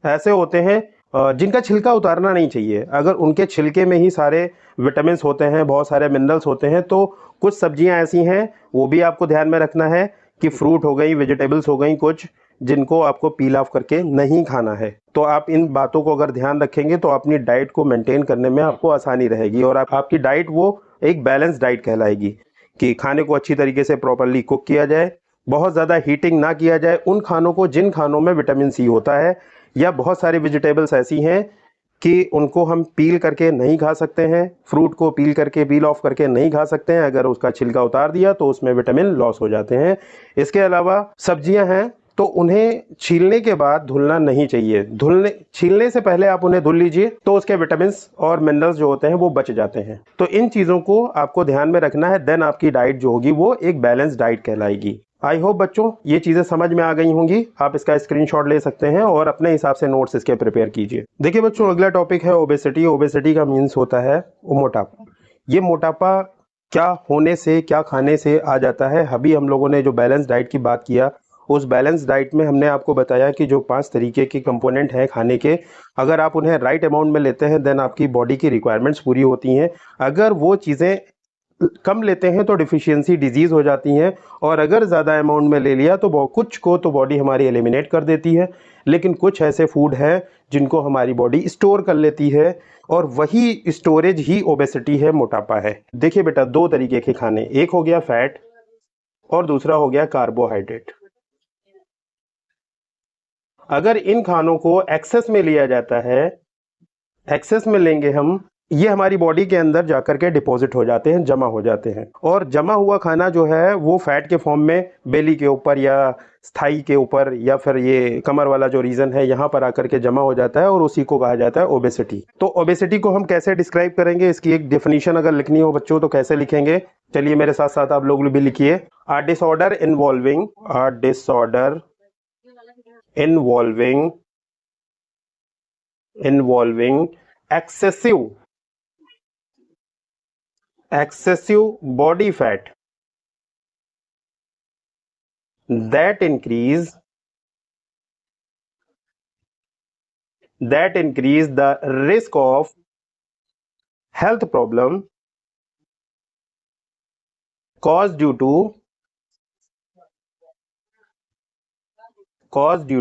ऐसे होते हैं जिनका छिलका उतारना नहीं चाहिए। अगर उनके छिलके में ही सारे विटामिन होते हैं, बहुत सारे मिनरल्स होते हैं, तो कुछ सब्जियां ऐसी हैं वो भी आपको ध्यान में रखना है कि फ्रूट हो गई, वेजिटेबल्स हो गई कुछ, जिनको आपको पील ऑफ करके नहीं खाना है। तो आप इन बातों को अगर ध्यान रखेंगे तो अपनी डाइट को मेंटेन करने में आपको आसानी रहेगी और आपकी डाइट वो एक बैलेंस डाइट कहलाएगी कि खाने को अच्छी तरीके से प्रॉपरली कुक किया जाए, बहुत ज़्यादा हीटिंग ना किया जाए उन खानों को जिन खानों में विटामिन सी होता है, या बहुत सारी वेजिटेबल्स ऐसी हैं कि उनको हम पील करके नहीं खा सकते हैं, फ्रूट को पील ऑफ करके नहीं खा सकते हैं, अगर उसका छिलका उतार दिया तो उसमें विटामिन लॉस हो जाते हैं। इसके अलावा सब्जियां हैं तो उन्हें छीलने के बाद धुलना नहीं चाहिए। छीलने से पहले आप उन्हें धुल लीजिए, तो उसके विटामिन और मिनरल्स जो होते हैं वो बच जाते हैं। तो इन चीज़ों को आपको ध्यान में रखना है, देन आपकी डाइट जो होगी वो एक बैलेंस डाइट कहलाएगी। आई होप बच्चों ये चीज़ें समझ में आ गई होंगी। आप इसका स्क्रीनशॉट ले सकते हैं और अपने हिसाब से नोट्स इसके प्रिपेयर कीजिए। देखिए बच्चों, अगला टॉपिक है ओबेसिटी। ओबेसिटी का मीन्स होता है मोटापा। ये मोटापा क्या होने से, क्या खाने से आ जाता है? अभी हम लोगों ने जो बैलेंस डाइट की बात किया, उस बैलेंस डाइट में हमने आपको बताया कि जो 5 तरीके के कंपोनेंट हैं खाने के, अगर आप उन्हें राइट अमाउंट में लेते हैं देन आपकी बॉडी की रिक्वायरमेंट्स पूरी होती हैं। अगर वो चीज़ें कम लेते हैं तो डिफिशियंसी डिजीज़ हो जाती हैं, और अगर ज़्यादा अमाउंट में ले लिया तो कुछ को तो बॉडी हमारी एलिमिनेट कर देती है, लेकिन कुछ ऐसे फूड हैं जिनको हमारी बॉडी स्टोर कर लेती है, और वही स्टोरेज ही ओबेसिटी है, मोटापा है। देखिए बेटा, 2 तरीके के खाने, एक हो गया फैट और दूसरा हो गया कार्बोहाइड्रेट। अगर इन खानों को एक्सेस में लिया जाता है, एक्सेस में लेंगे हम, ये हमारी बॉडी के अंदर जाकर के डिपॉजिट हो जाते हैं, जमा हो जाते हैं, और जमा हुआ खाना जो है वो फैट के फॉर्म में बेली के ऊपर या स्थाई के ऊपर या फिर ये कमर वाला जो रीजन है यहाँ पर आकर के जमा हो जाता है, और उसी को कहा जाता है ओबेसिटी। तो ओबेसिटी को हम कैसे डिस्क्राइब करेंगे, इसकी एक डेफिनेशन अगर लिखनी हो बच्चों तो कैसे लिखेंगे? चलिए मेरे साथ साथ आप लोग भी लिखिए। Disorder involving excessive body fat that increase the risk of health problem caused due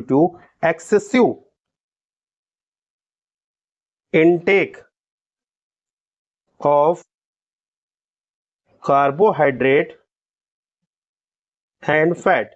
to excessive intake of carbohydrate and fat।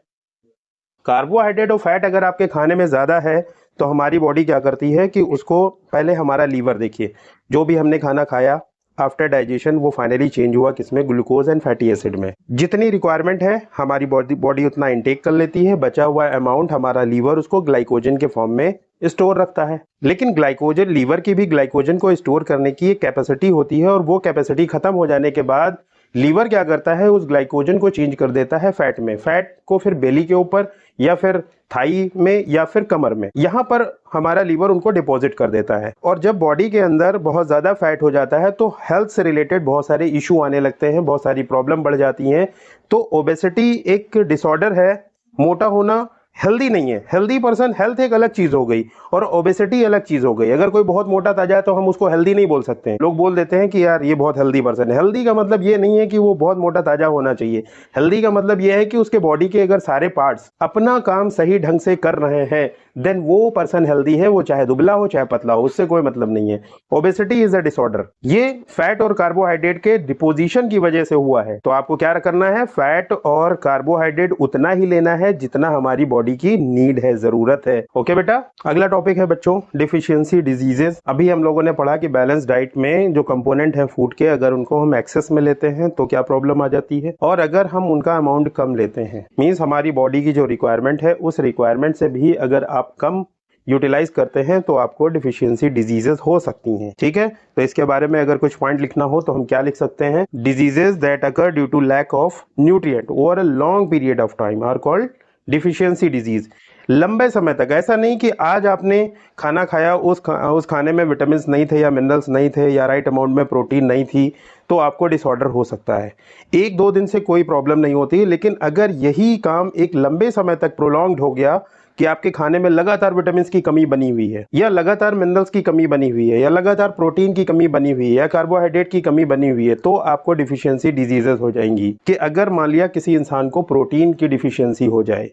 Carbohydrate और फैट अगर आपके खाने में ज़्यादा है तो हमारी बॉडी क्या करती है कि उसको, पहले हमारा लीवर देखिए, जो भी हमने खाना खाया आफ्टर डाइजेशन वो फाइनली चेंज हुआ किसमें? ग्लूकोज एंड फैटी एसिड में। जितनी रिक्वायरमेंट है हमारी बॉडी उतना इंटेक कर लेती है, बचा हुआ अमाउंट हमारा लीवर उसको ग्लाइकोजन के फॉर्म में स्टोर रखता है। लेकिन ग्लाइकोजन, लीवर की भी ग्लाइकोजन को स्टोर करने की एक कैपेसिटी होती है, और वो कैपेसिटी खत्म हो जाने के बाद लीवर क्या करता है? उस ग्लाइकोजन को चेंज कर देता है फैट में। फैट को फिर बेली के ऊपर या फिर थाई में या फिर कमर में, यहाँ पर हमारा लीवर उनको डिपॉजिट कर देता है। और जब बॉडी के अंदर बहुत ज़्यादा फैट हो जाता है तो हेल्थ से रिलेटेड बहुत सारे इशू आने लगते हैं, बहुत सारी प्रॉब्लम बढ़ जाती हैं। तो ओबेसिटी एक डिसऑर्डर है। मोटा होना हेल्दी नहीं है। हेल्दी पर्सन, हेल्थ एक अलग चीज हो गई और ओबेसिटी अलग चीज हो गई। अगर कोई बहुत मोटा ताजा है तो हम उसको हेल्दी नहीं बोल सकते हैं। लोग बोल देते हैं कि यार ये बहुत हेल्दी पर्सन है। हेल्दी का मतलब ये नहीं है कि वो बहुत मोटा ताजा होना चाहिए। हेल्दी का मतलब ये है कि उसके बॉडी के अगर सारे पार्ट्स अपना काम सही ढंग से कर रहे हैं देन वो पर्सन हेल्दी है, वो चाहे दुबला हो चाहे पतला हो, उससे कोई मतलब नहीं है। Obesity is a disorder. ये फैट और कार्बोहाइड्रेट के डिपोजिशन की वजह से हुआ है। तो आपको क्या करना है? फैट और कार्बोहाइड्रेट उतना ही लेना है जितना हमारी बॉडी की नीड है, जरूरत है। ओके बेटा, अगला टॉपिक है बच्चों डिफिशियंसी डिजीजेस। अभी हम लोगों ने पढ़ा कि बैलेंस डाइट में जो कंपोनेंट है फूड के, अगर उनको हम एक्सेस में लेते हैं तो क्या प्रॉब्लम आ जाती है, और अगर हम उनका अमाउंट कम लेते हैं, मींस हमारी बॉडी की जो रिक्वायरमेंट है उस रिक्वायरमेंट से भी अगर आप कम यूटिलाइज करते हैं तो आपको डिफिशियंसी डिजीजेस हो सकती हैं। ठीक है, तो इसके बारे में अगर कुछ पॉइंट लिखना हो तो हम क्या लिख सकते हैं? Diseases that occur due to lack of nutrient over a long period of time are called deficiency disease. लंबे समय तक, ऐसा नहीं कि आज आपने खाना खाया, उस खाने में विटामिन नहीं थे या मिनरल्स नहीं थे या राइट अमाउंट में प्रोटीन नहीं थी तो आपको डिसऑर्डर हो सकता है। 1-2 दिन से कोई प्रॉब्लम नहीं होती, लेकिन अगर यही काम एक लंबे समय तक प्रोलॉन्ग्ड हो गया कि आपके खाने में लगातार विटामिन की कमी बनी हुई है या लगातार मिनरल्स की कमी बनी हुई है या लगातार प्रोटीन की कमी बनी हुई है या कार्बोहाइड्रेट की कमी बनी हुई है, तो आपको डिफिशियंसी डिजीजेस हो जाएंगी। कि अगर मान लिया किसी इंसान को प्रोटीन की डिफिशियंसी हो जाए,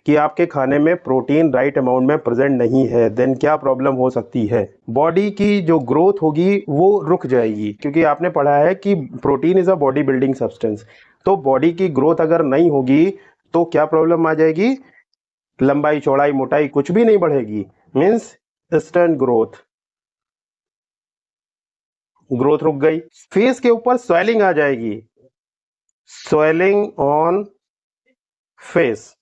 कि आपके खाने में प्रोटीन राइट अमाउंट में प्रेजेंट नहीं है, देन क्या प्रॉब्लम हो सकती है? बॉडी की जो ग्रोथ होगी वो रुक जाएगी, क्योंकि आपने पढ़ा है कि protein is a body building substance. तो बॉडी की ग्रोथ अगर नहीं होगी तो क्या प्रॉब्लम आ जाएगी? लंबाई चौड़ाई मोटाई कुछ भी नहीं बढ़ेगी, मीन्स इंस्टेंट ग्रोथ रुक गई। फेस के ऊपर स्वेलिंग आ जाएगी, स्वेलिंग ऑन फेस।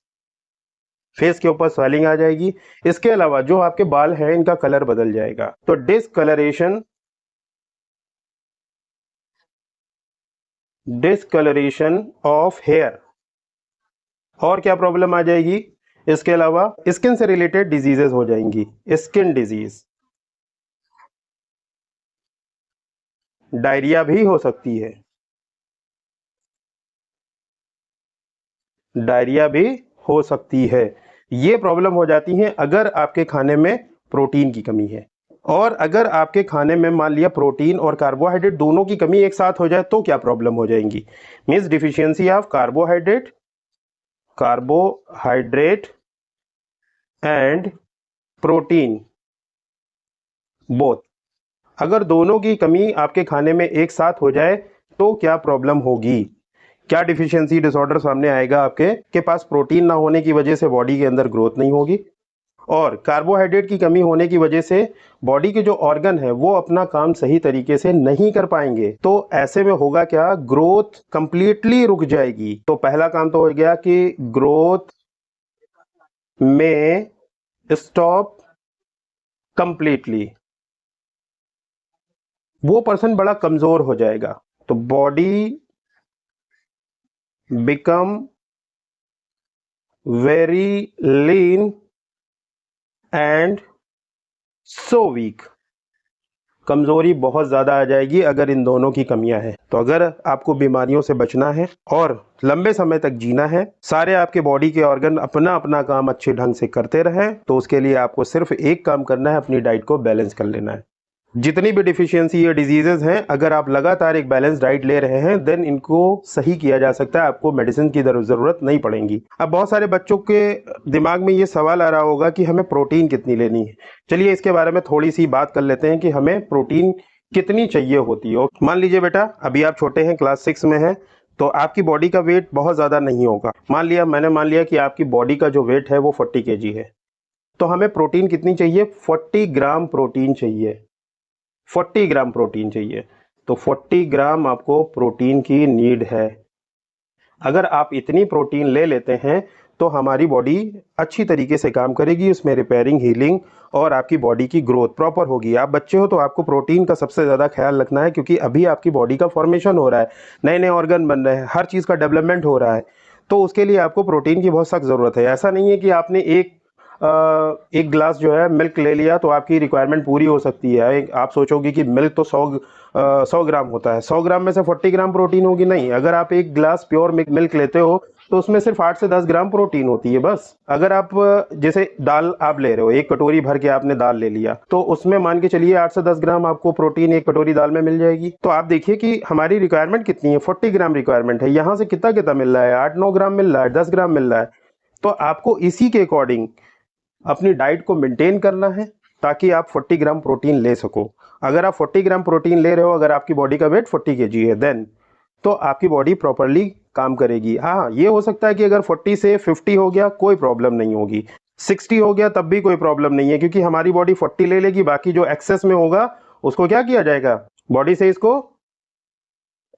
फेस के ऊपर स्वेलिंग आ जाएगी। इसके अलावा जो आपके बाल हैं इनका कलर बदल जाएगा। तो डिसकलरेशन ऑफ हेयर। और क्या प्रॉब्लम आ जाएगी? इसके अलावा स्किन से रिलेटेड डिजीजेस हो जाएंगी, स्किन डिजीज, डायरिया भी हो सकती है, डायरिया भी हो सकती है। ये प्रॉब्लम हो जाती है अगर आपके खाने में प्रोटीन की कमी है। और अगर आपके खाने में मान लिया प्रोटीन और कार्बोहाइड्रेट दोनों की कमी एक साथ हो जाए तो क्या प्रॉब्लम हो जाएंगी? Means deficiency of carbohydrate and protein both. अगर दोनों की कमी आपके खाने में एक साथ हो जाए तो क्या प्रॉब्लम होगी? क्या डिफिशियंसी डिसऑर्डर सामने आएगा? आपके के पास प्रोटीन ना होने की वजह से बॉडी के अंदर ग्रोथ नहीं होगी, और कार्बोहाइड्रेट की कमी होने की वजह से बॉडी के जो ऑर्गन है वो अपना काम सही तरीके से नहीं कर पाएंगे। तो ऐसे में होगा क्या? ग्रोथ कंप्लीटली रुक जाएगी। तो पहला काम तो हो गया कि ग्रोथ में स्टॉप कंप्लीटली, वो पर्सन बड़ा कमजोर हो जाएगा। तो body become very lean and so weak. कमजोरी बहुत ज्यादा आ जाएगी अगर इन दोनों की कमियां हैं। तो अगर आपको बीमारियों से बचना है और लंबे समय तक जीना है, सारे आपके बॉडी के ऑर्गन अपना अपना काम अच्छे ढंग से करते रहें, तो उसके लिए आपको सिर्फ एक काम करना है, अपनी डाइट को बैलेंस कर लेना है। जितनी भी डिफिशियंसी या डिजीजेज हैं, अगर आप लगातार एक बैलेंस डाइट ले रहे हैं देन इनको सही किया जा सकता है, आपको मेडिसिन की जरूरत नहीं पड़ेगी। अब बहुत सारे बच्चों के दिमाग में ये सवाल आ रहा होगा कि हमें प्रोटीन कितनी लेनी है। चलिए इसके बारे में थोड़ी सी बात कर लेते हैं कि हमें प्रोटीन कितनी चाहिए होती है। मान लीजिए बेटा अभी आप छोटे हैं, क्लास 6 में हैं, तो आपकी बॉडी का वेट बहुत ज़्यादा नहीं होगा। मैंने मान लिया कि आपकी बॉडी का जो वेट है वो 40 kg है, तो हमें प्रोटीन कितनी चाहिए? 40 ग्राम प्रोटीन चाहिए, 40 ग्राम प्रोटीन चाहिए। तो 40 ग्राम आपको प्रोटीन की नीड है। अगर आप इतनी प्रोटीन ले लेते हैं तो हमारी बॉडी अच्छी तरीके से काम करेगी, उसमें रिपेयरिंग, हीलिंग और आपकी बॉडी की ग्रोथ प्रॉपर होगी। आप बच्चे हो तो आपको प्रोटीन का सबसे ज़्यादा ख्याल रखना है, क्योंकि अभी आपकी बॉडी का फॉर्मेशन हो रहा है, नए नए ऑर्गन बन रहे हैं, हर चीज़ का डेवलपमेंट हो रहा है। तो उसके लिए आपको प्रोटीन की बहुत सख्त ज़रूरत है। ऐसा नहीं है कि आपने एक गिलास जो है मिल्क ले लिया तो आपकी रिक्वायरमेंट पूरी हो सकती है। आप सोचोगे कि मिल्क तो 100 ग्राम होता है, 100 ग्राम में से 40 ग्राम प्रोटीन होगी। नहीं, अगर आप एक गिलास प्योर मिल्क लेते हो तो उसमें सिर्फ 8 से 10 ग्राम प्रोटीन होती है बस। अगर आप जैसे दाल आप ले रहे हो, एक कटोरी भर के आपने दाल ले लिया, तो उसमें मान के चलिए 8 से 10 ग्राम आपको प्रोटीन एक कटोरी दाल में मिल जाएगी। तो आप देखिए कि हमारी रिक्वायरमेंट कितनी है, 40 ग्राम रिक्वायरमेंट है। यहाँ से कितना कितना मिल रहा है? 8-9 ग्राम मिल रहा है, 10 ग्राम मिल रहा है। तो आपको इसी के अकॉर्डिंग अपनी डाइट को मेंटेन करना है ताकि आप 40 ग्राम प्रोटीन ले सको। अगर आप 40 ग्राम प्रोटीन ले रहे हो, अगर आपकी बॉडी का वेट 40 kg है, देन तो आपकी बॉडी प्रॉपरली काम करेगी। हाँ, ये हो सकता है कि अगर 40 से 50 हो गया कोई प्रॉब्लम नहीं होगी, 60 हो गया तब भी कोई प्रॉब्लम नहीं है, क्योंकि हमारी बॉडी 40 ले लेगी, बाकी जो एक्सेस में होगा उसको क्या किया जाएगा? बॉडी से इसको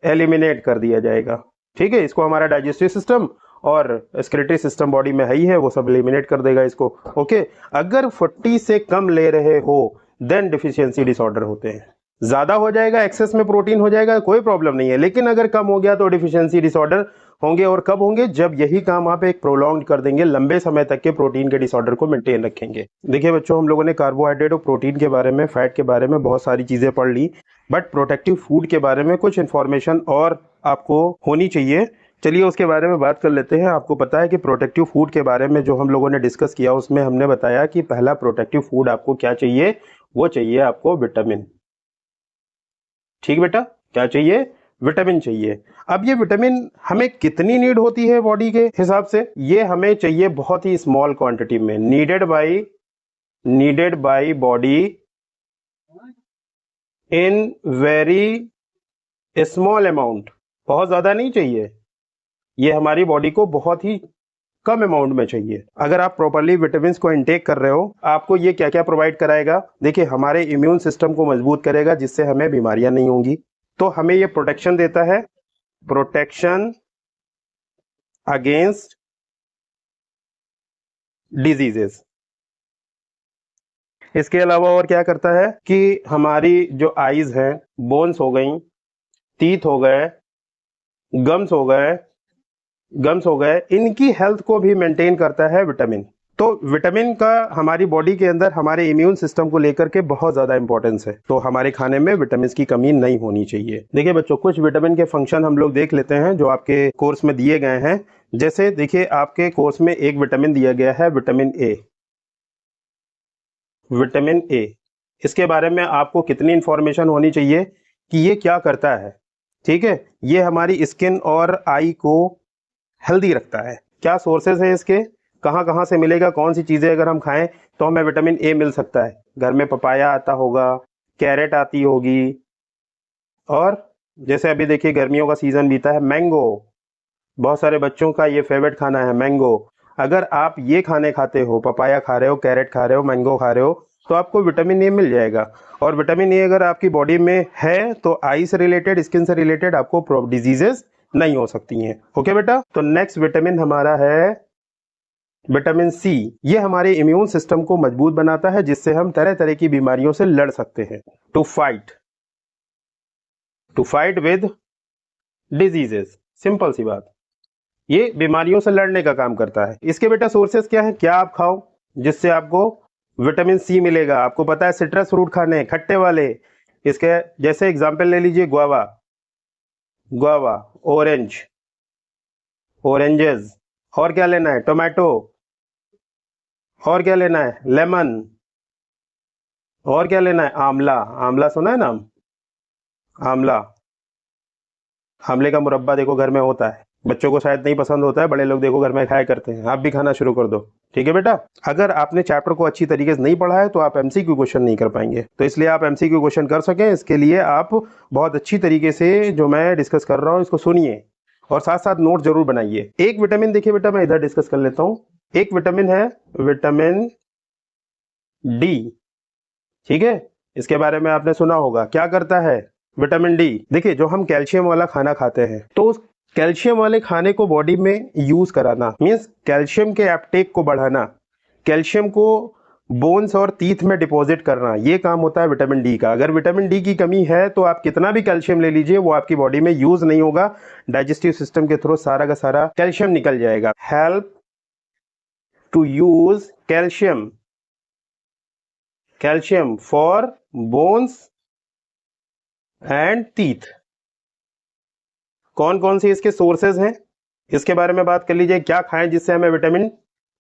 एलिमिनेट कर दिया जाएगा। ठीक है, इसको हमारा डाइजेस्टिव सिस्टम और स्केलेटरी सिस्टम बॉडी में है ही है, वो सब एलिमिनेट कर देगा इसको। ओके, अगर 40 से कम ले रहे हो देन डिफिशियंसी डिसऑर्डर होते हैं। ज्यादा हो जाएगा, एक्सेस में प्रोटीन हो जाएगा, कोई प्रॉब्लम नहीं है, लेकिन अगर कम हो गया तो डिफिशियंसी डिसऑर्डर होंगे। और कब होंगे? जब यही काम आप एक प्रोलॉन्ग कर देंगे, लंबे समय तक के प्रोटीन के डिसऑर्डर को मेंटेन रखेंगे। देखिए बच्चों, हम लोगों ने कार्बोहाइड्रेट और प्रोटीन के बारे में, फैट के बारे में बहुत सारी चीजें पढ़ ली, बट प्रोटेक्टिव फूड के बारे में कुछ इंफॉर्मेशन और आपको होनी चाहिए। चलिए उसके बारे में बात कर लेते हैं। आपको पता है कि प्रोटेक्टिव फूड के बारे में जो हम लोगों ने डिस्कस किया उसमें हमने बताया कि पहला प्रोटेक्टिव फूड आपको क्या चाहिए? वो चाहिए आपको विटामिन। ठीक बेटा, क्या चाहिए? विटामिन चाहिए। अब ये विटामिन हमें कितनी नीड होती है बॉडी के हिसाब से? ये हमें चाहिए बहुत ही स्मॉल क्वांटिटी में, needed by body in very small amount. बहुत ज्यादा नहीं चाहिए, ये हमारी बॉडी को बहुत ही कम अमाउंट में चाहिए। अगर आप प्रॉपर्ली विटामिन को इनटेक कर रहे हो, आपको ये क्या क्या प्रोवाइड कराएगा? देखिए, हमारे इम्यून सिस्टम को मजबूत करेगा, जिससे हमें बीमारियां नहीं होंगी। तो हमें ये प्रोटेक्शन देता है, प्रोटेक्शन अगेंस्ट डिजीजेस। इसके अलावा और क्या करता है कि हमारी जो आईज हैं, बोन्स हो गई, टीथ हो गए, गम्स हो गए, इनकी हेल्थ को भी मेंटेन करता है विटामिन। तो विटामिन का हमारी बॉडी के अंदर हमारे इम्यून सिस्टम को लेकर के बहुत ज्यादा इंपॉर्टेंस है, तो हमारे खाने में विटामिन की कमी नहीं होनी चाहिए। देखिए बच्चों, कुछ विटामिन के फंक्शन हम लोग देख लेते हैं जो आपके कोर्स में दिए गए हैं। जैसे देखिए, आपके कोर्स में एक विटामिन दिया गया है, विटामिन ए। विटामिन ए, इसके बारे में आपको कितनी इंफॉर्मेशन होनी चाहिए कि ये क्या करता है। ठीक है, ये हमारी स्किन और आई को हेल्दी रखता है। क्या सोर्सेज हैं इसके, कहाँ कहाँ से मिलेगा, कौन सी चीज़ें अगर हम खाएं तो हमें विटामिन ए मिल सकता है। घर में पपाया आता होगा, कैरेट आती होगी, और जैसे अभी देखिए गर्मियों का सीज़न बीता है, मैंगो, बहुत सारे बच्चों का ये फेवरेट खाना है मैंगो। अगर आप ये खाने खाते हो, पपाया खा रहे हो, कैरेट खा रहे हो, मैंगो खा रहे हो, तो आपको विटामिन ए मिल जाएगा। और विटामिन ए अगर आपकी बॉडी में है तो आई से रिलेटेड, स्किन से रिलेटेड आपको डिजीजेस नहीं हो सकती हैं। ओके बेटा, तो नेक्स्ट विटामिन हमारा है विटामिन सी। ये हमारे इम्यून सिस्टम को मजबूत बनाता है, जिससे हम तरह तरह की बीमारियों से लड़ सकते हैं। To fight with diseases, simple सी बात, ये बीमारियों से लड़ने का काम करता है। इसके बेटा सोर्सेस क्या है, क्या आप खाओ जिससे आपको विटामिन सी मिलेगा। आपको पता है सिट्रस फ्रूट खाने, खट्टे वाले। इसके जैसे एग्जांपल ले लीजिए, गुआवा, ऑरेंजेस, और क्या लेना है, टोमेटो, और क्या लेना है, लेमन, और क्या लेना है, आंवला। आंवला सुना है नाम, आंवला। आंवले का मुरब्बा देखो घर में होता है, बच्चों को शायद नहीं पसंद होता है, बड़े लोग देखो घर में खाया करते हैं। आप भी खाना शुरू कर दो, ठीक है बेटा। अगर आपने चैप्टर को अच्छी तरीके से नहीं पढ़ा है तो आप एमसीक्यू क्वेश्चन नहीं कर पाएंगे, तो इसलिए आप एमसीक्यू क्वेश्चन कर सकें, इसके लिए आप बहुत अच्छी तरीके से जो मैं डिस्कस कर रहा हूँ इसको सुनिए और साथ साथ नोट जरूर बनाइए। एक विटामिन देखिए बेटा, मैं इधर डिस्कस कर लेता हूँ। एक विटामिन है विटामिन डी, ठीक है। इसके बारे में आपने सुना होगा, क्या करता है विटामिन डी। देखिए, जो हम कैल्शियम वाला खाना खाते हैं, तो उस कैल्शियम वाले खाने को बॉडी में यूज कराना, मीन्स कैल्शियम के अपटेक को बढ़ाना, कैल्शियम को बोन्स और टीथ में डिपॉजिट करना, ये काम होता है विटामिन डी का। अगर विटामिन डी की कमी है तो आप कितना भी कैल्शियम ले लीजिए, वो आपकी बॉडी में यूज नहीं होगा। डाइजेस्टिव सिस्टम के थ्रू सारा का सारा कैल्शियम निकल जाएगा। Help to use calcium for bones and teeth. कौन कौन से इसके सोर्सेज हैं, इसके बारे में बात कर लीजिए। क्या खाएं जिससे हमें विटामिन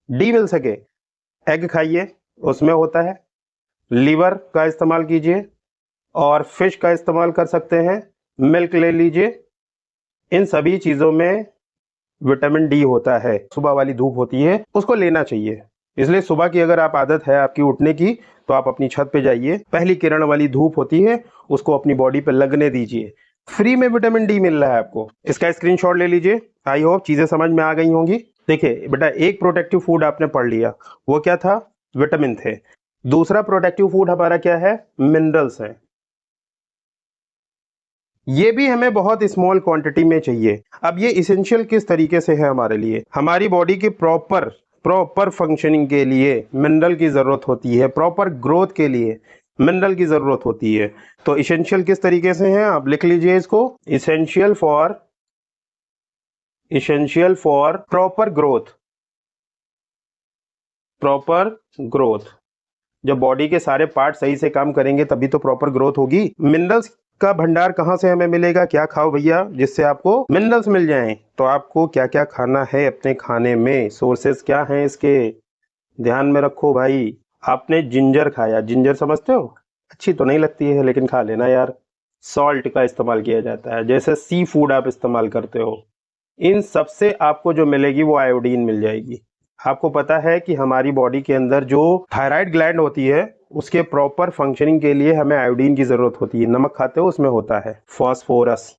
डी मिल सके। एग खाइए, उसमें होता है। लीवर का इस्तेमाल कीजिए, और फिश का इस्तेमाल कर सकते हैं। मिल्क ले लीजिए, इन सभी चीज़ों में विटामिन डी होता है। सुबह वाली धूप होती है, उसको लेना चाहिए। इसलिए सुबह की अगर आप आदत है आपकी उठने की, तो आप अपनी छत पे जाइए, पहली किरण वाली धूप होती है उसको अपनी बॉडी पे लगने दीजिए। फ्री में विटामिन डी मिल रहा है आपको। इसका स्क्रीनशॉट ले लीजिए। आई होप चीजें समझ में आ गई होंगी। देखिए बेटा, एक प्रोटेक्टिव फूड आपने पढ़ लिया, वो क्या था, विटामिन थे। दूसरा प्रोटेक्टिव फूड हमारा क्या है, मिनरल्स है। ये भी हमें बहुत स्मॉल क्वांटिटी में चाहिए। अब ये इसेंशियल किस तरीके से है हमारे लिए, हमारी बॉडी के प्रॉपर फंक्शनिंग के लिए मिनरल की जरूरत होती है, प्रॉपर ग्रोथ के लिए मिनरल की जरूरत होती है। तो इसेंशियल किस तरीके से है, आप लिख लीजिए इसको, इसेंशियल फॉर प्रॉपर ग्रोथ। जब बॉडी के सारे पार्ट सही से काम करेंगे तभी तो प्रॉपर ग्रोथ होगी। मिनरल्स का भंडार कहाँ से हमें मिलेगा, क्या खाओ भैया जिससे आपको मिनरल्स मिल जाएं। तो आपको क्या क्या खाना है अपने खाने में, सोर्सेस क्या हैं इसके, ध्यान में रखो भाई। आपने जिंजर खाया, जिंजर समझते हो, अच्छी तो नहीं लगती है लेकिन खा लेना यार। सॉल्ट का इस्तेमाल किया जाता है, जैसे सी फूड आप इस्तेमाल करते हो, इन सब से आपको जो मिलेगी वो आयोडीन मिल जाएगी। आपको पता है कि हमारी बॉडी के अंदर जो थायराइड ग्लैंड होती है, उसके प्रॉपर फंक्शनिंग के लिए हमें आयोडीन की जरूरत होती है। नमक खाते हो, उसमें होता है फास्फोरस,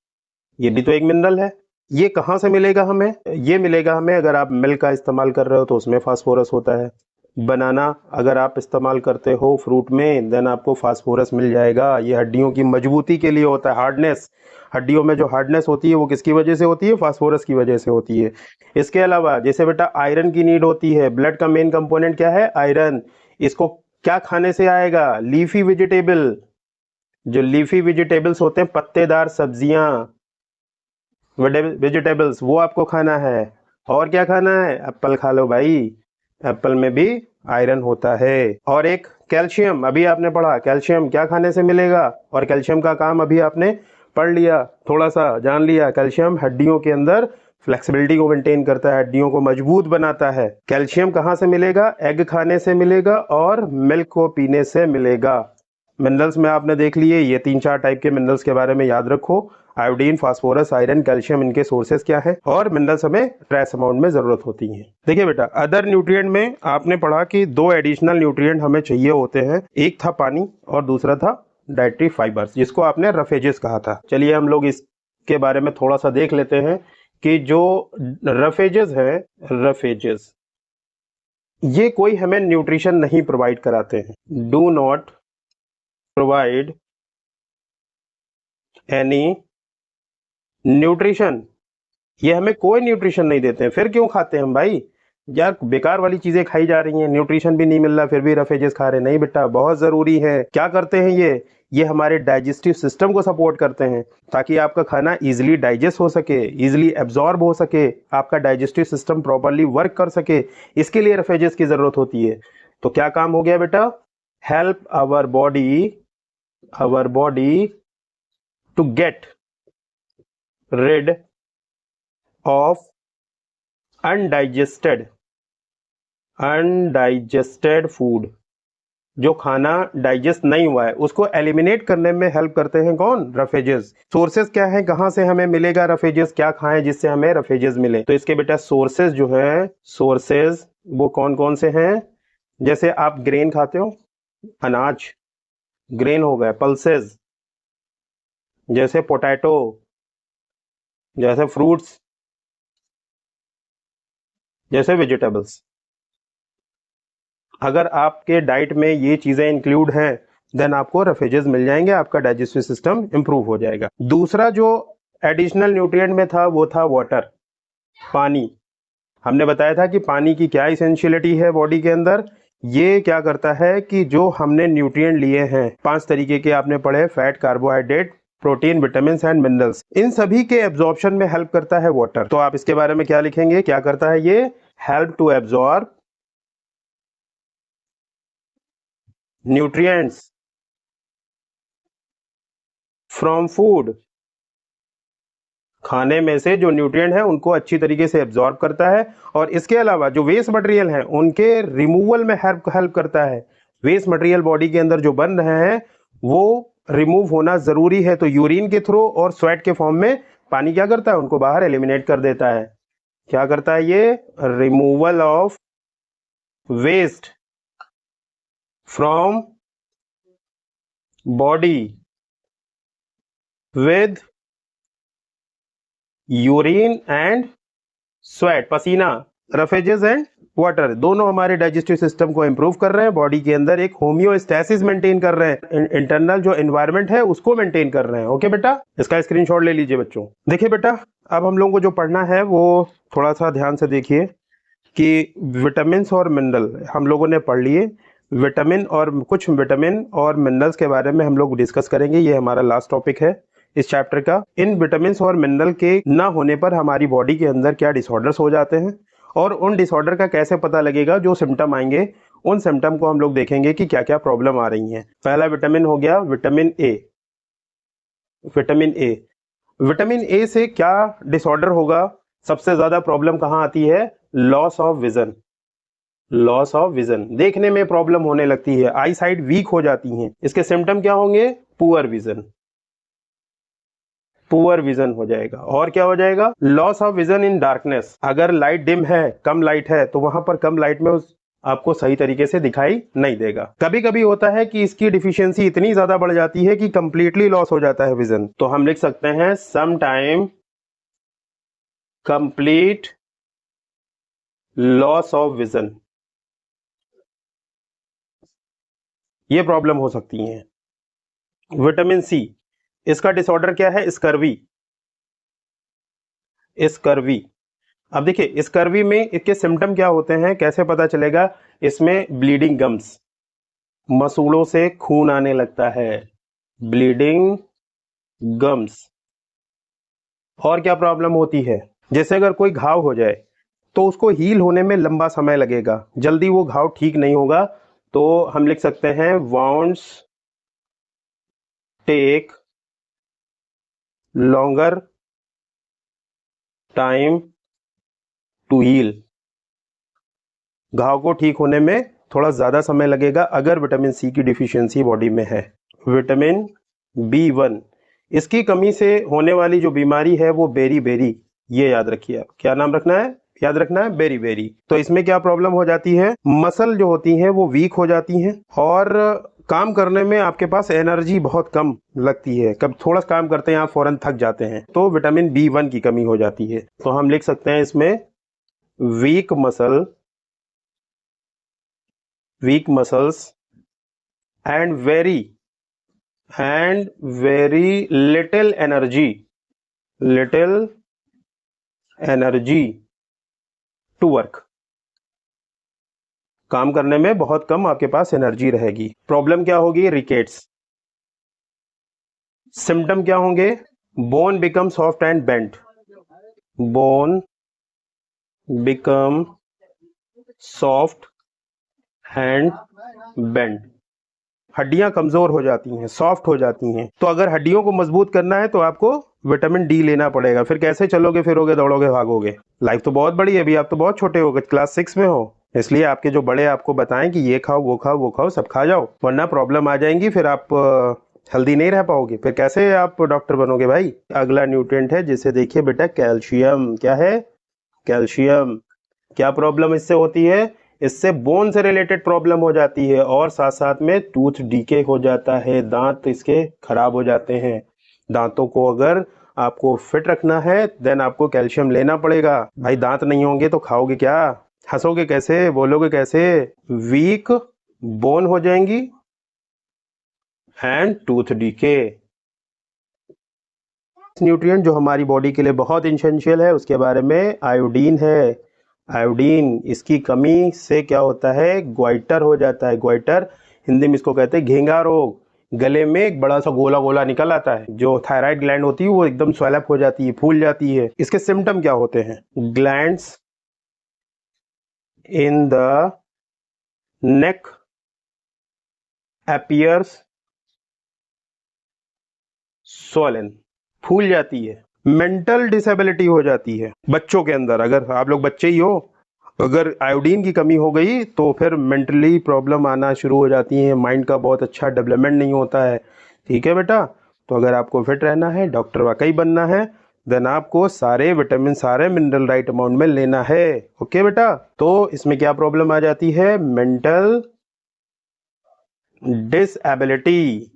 ये भी तो एक मिनरल है। ये कहाँ से मिलेगा हमें, ये मिलेगा हमें अगर आप मिल्क का इस्तेमाल कर रहे हो तो उसमें फास्फोरस होता है। बनाना अगर आप इस्तेमाल करते हो फ्रूट में, देन आपको फास्फोरस मिल जाएगा। ये हड्डियों की मजबूती के लिए होता है। हार्डनेस, हड्डियों में जो हार्डनेस होती है वो किसकी वजह से होती है? फास्फोरस की वजह से होती है। इसके अलावा जैसे बेटा आयरन की नीड होती है, ब्लड का मेन कंपोनेंट क्या है? आयरन। इसको क्या खाने से आएगा? Leafy vegetable. जो लीफी वेजिटेबल्स होते हैं, पत्तेदार सब्जियां, वेजिटेबल्स, वो आपको खाना है। और क्या खाना है? एप्पल खा लो भाई, एप्पल में भी आयरन होता है। और एक कैल्शियम, अभी आपने पढ़ा कैल्शियम क्या खाने से मिलेगा, और कैल्शियम का काम अभी आपने पढ़ लिया, थोड़ा सा जान लिया। कैल्शियम हड्डियों के अंदर फ्लेक्सिबिलिटी को मेंटेन करता है, हड्डियों को मजबूत बनाता है। कैल्शियम कहाँ से मिलेगा? एग खाने से मिलेगा और मिल्क को पीने से मिलेगा। मिनरल्स में आपने देख लिए, ये 3-4 टाइप के मिनरल्स के बारे में याद रखो। आयोडीन, फास्फोरस, आयरन, कैल्शियम, इनके सोर्सेस क्या है, और मिनरल्स हमें ट्रेस अमाउंट में जरूरत होती है। देखिए बेटा, अदर न्यूट्रिएंट में आपने पढ़ा कि 2 एडिशनल न्यूट्रिएंट हमें चाहिए होते हैं। एक था पानी और दूसरा था डाइटरी फाइबर्स, जिसको आपने रफेजेस कहा था। चलिए हम लोग इसके बारे में थोड़ा सा देख लेते हैं कि जो रफेजेस है, रफेजेस ये कोई हमें न्यूट्रिशन नहीं प्रोवाइड कराते हैं। Do not provide any nutrition, ये हमें कोई न्यूट्रिशन नहीं देते हैं। फिर क्यों खाते हैं हम भाई? यार बेकार वाली चीजें खाई जा रही हैं, न्यूट्रिशन भी नहीं मिल रहा, फिर भी रफेजेस खा रहे हैं। नहीं बेटा, बहुत जरूरी है। क्या करते हैं ये हमारे डाइजेस्टिव सिस्टम को सपोर्ट करते हैं, ताकि आपका खाना इजीली डाइजेस्ट हो सके, इजीली एब्जॉर्ब हो सके, आपका डाइजेस्टिव सिस्टम प्रॉपरली वर्क कर सके। इसके लिए रफेजेस की जरूरत होती है। तो क्या काम हो गया बेटा? Help our body to get rid of undigested food. जो खाना डाइजेस्ट नहीं हुआ है उसको एलिमिनेट करने में हेल्प करते हैं कौन? रफेजेस। सोर्सेज क्या है, कहां से हमें मिलेगा रफेजेस? क्या खाएं जिससे हमें रफेजेस मिले? तो इसके बेटा सोर्सेज जो है, सोर्सेज वो कौन कौन से हैं? जैसे आप ग्रेन खाते हो, अनाज ग्रेन हो गए। पल्सेज जैसे पोटैटो, जैसे फ्रूट्स, जैसे वेजिटेबल्स। अगर आपके डाइट में ये चीजें इंक्लूड हैं, देन आपको रफेजेस मिल जाएंगे, आपका डाइजेस्टिव सिस्टम इंप्रूव हो जाएगा। दूसरा जो एडिशनल न्यूट्रिएंट में था वो था वाटर, पानी। हमने बताया था कि पानी की क्या इसेंशियलिटी है बॉडी के अंदर। ये क्या करता है कि जो हमने न्यूट्रिएंट लिए हैं, 5 तरीके के आपने पढ़े, fat, carbohydrate, protein, vitamin and minerals, इन सभी के एब्जॉर्प्शन में हेल्प करता है वाटर। तो आप इसके बारे में क्या लिखेंगे? क्या करता है ये? Help to absorb nutrients from food. खाने में से जो न्यूट्रिएंट है उनको अच्छी तरीके से एब्जॉर्ब करता है, और इसके अलावा जो वेस्ट मटेरियल है उनके रिमूवल में हेल्प करता है। वेस्ट मटेरियल बॉडी के अंदर जो बन रहे हैं वो रिमूव होना जरूरी है, तो यूरिन के थ्रू और स्वेट के फॉर्म में पानी क्या करता है? उनको बाहर एलिमिनेट कर देता है। क्या करता है ये? Removal of waste from body with urine and sweat, पसीना, रफेजेस एंड वाटर, दोनों हमारे डाइजेस्टिव सिस्टम को इंप्रूव कर रहे हैं, बॉडी के अंदर एक होम्योस्टैसिस मेंटेन कर रहे हैं, इंटरनल जो एनवायरनमेंट है उसको मेंटेन कर रहे हैं। ओके बेटा, इसका स्क्रीनशॉट ले लीजिए बच्चों। देखिए बेटा, अब हम लोगों को जो पढ़ना है वो थोड़ा सा ध्यान से देखिए कि विटामिन और मिनरल हम लोगों ने पढ़ लिए। कुछ विटामिन और मिनरल्स के बारे में हम लोग डिस्कस करेंगे, ये हमारा लास्ट टॉपिक है इस चैप्टर का। इन विटामिन और मिनरल के ना होने पर हमारी बॉडी के अंदर क्या डिसऑर्डर्स हो जाते हैं, और उन डिसऑर्डर का कैसे पता लगेगा? जो सिम्टम आएंगे उन सिम्टम को हम लोग देखेंगे कि क्या क्या प्रॉब्लम आ रही हैं। पहला विटामिन हो गया विटामिन ए। विटामिन ए से क्या डिसऑर्डर होगा? सबसे ज्यादा प्रॉब्लम कहाँ आती है? लॉस ऑफ विजन, देखने में प्रॉब्लम होने लगती है, आई साइट वीक हो जाती हैं। इसके सिम्टम क्या होंगे? पुअर विजन हो जाएगा। और क्या हो जाएगा? Loss of vision in darkness, अगर लाइट डिम है, कम लाइट है, तो वहां पर कम लाइट में आपको सही तरीके से दिखाई नहीं देगा। कभी कभी होता है कि इसकी डिफिशियंसी इतनी ज्यादा बढ़ जाती है कि कंप्लीटली लॉस हो जाता है विजन, तो हम लिख सकते हैं some time complete loss of vision. ये प्रॉब्लम हो सकती है। विटामिन सी, इसका डिसऑर्डर क्या है? स्कर्वी। स्कर्वी, अब देखिए स्कर्वी में इसके सिम्टम क्या होते हैं, कैसे पता चलेगा? इसमें ब्लीडिंग गम्स, मसूड़ों से खून आने लगता है, ब्लीडिंग गम्स। और क्या प्रॉब्लम होती है? जैसे अगर कोई घाव हो जाए तो उसको हील होने में लंबा समय लगेगा, जल्दी वो घाव ठीक नहीं होगा, तो हम लिख सकते हैं wounds take longer time to heal. घाव को ठीक होने में थोड़ा ज्यादा समय लगेगा अगर विटामिन सी की डिफिशियंसी बॉडी में है। विटामिन B1, इसकी कमी से होने वाली जो बीमारी है वो बेरी बेरी, ये याद रखिए आप। क्या नाम रखना है? याद रखना है बेरी बेरी। तो इसमें क्या प्रॉब्लम हो जाती है? मसल जो होती हैं वो वीक हो जाती हैं और काम करने में आपके पास एनर्जी बहुत कम लगती है। कब थोड़ा काम करते हैं आप फौरन थक जाते हैं, तो विटामिन B1 की कमी हो जाती है। तो हम लिख सकते हैं इसमें weak muscle, weak muscles and very little energy to work. काम करने में बहुत कम आपके पास एनर्जी रहेगी। प्रॉब्लम क्या होगी? रिकेट्स। सिम्टम क्या होंगे? Bone become soft and bent, bone become soft and bent, हड्डियां कमजोर हो जाती हैं, सॉफ्ट हो जाती हैं। तो अगर हड्डियों को मजबूत करना है तो आपको विटामिन डी लेना पड़ेगा। फिर कैसे चलोगे फिरोगे दौड़ोगे भागोगे? लाइफ तो बहुत बड़ी है, अभी आप तो बहुत छोटे हो, क्लास 6 में हो, इसलिए आपके जो बड़े आपको बताएं कि ये खाओ वो खाओ वो खाओ, सब खा जाओ, वरना प्रॉब्लम आ जाएंगी, फिर आप हेल्दी नहीं रह पाओगे, फिर कैसे आप डॉक्टर बनोगे भाई। अगला न्यूट्रिएंट है जिसे देखिए बेटा, कैल्शियम। क्या है? कैल्शियम। क्या प्रॉब्लम इससे होती है? इससे बोन से रिलेटेड प्रॉब्लम हो जाती है और साथ साथ में टूथ डीके हो जाता है, दांत इसके खराब हो जाते हैं। दांतों को अगर आपको फिट रखना है देन आपको कैल्शियम लेना पड़ेगा। भाई दांत नहीं होंगे तो खाओगे क्या? हंसोगे कैसे? बोलोगे कैसे? वीक बोन हो जाएंगी एंड टूथ डीके। न्यूट्रिएंट जो हमारी बॉडी के लिए बहुत इंसेंशियल है उसके बारे में, आयोडीन है। आयोडीन, इसकी कमी से क्या होता है? ग्वाइटर हो जाता है। ग्वाइटर हिंदी में इसको कहते हैं घेंगा रोग। गले में एक बड़ा सा गोला गोला निकल आता है, जो थायराइड ग्लैंड होती है वो एकदम स्वेलअप हो जाती है, फूल जाती है। इसके सिम्टम क्या होते हैं? Glands in the neck appears swollen, फूल जाती है। मेंटल डिसेबिलिटी हो जाती है बच्चों के अंदर। अगर आप लोग बच्चे ही हो, अगर आयोडीन की कमी हो गई तो फिर मेंटली प्रॉब्लम आना शुरू हो जाती है, माइंड का बहुत अच्छा डेवलपमेंट नहीं होता है। ठीक है बेटा, तो अगर आपको फिट रहना है, डॉक्टर वाकई बनना है, देन आपको सारे विटामिन सारे मिनरल राइट अमाउंट में लेना है। ओके बेटा, तो इसमें क्या प्रॉब्लम आ जाती है? मेंटल डिसेबिलिटी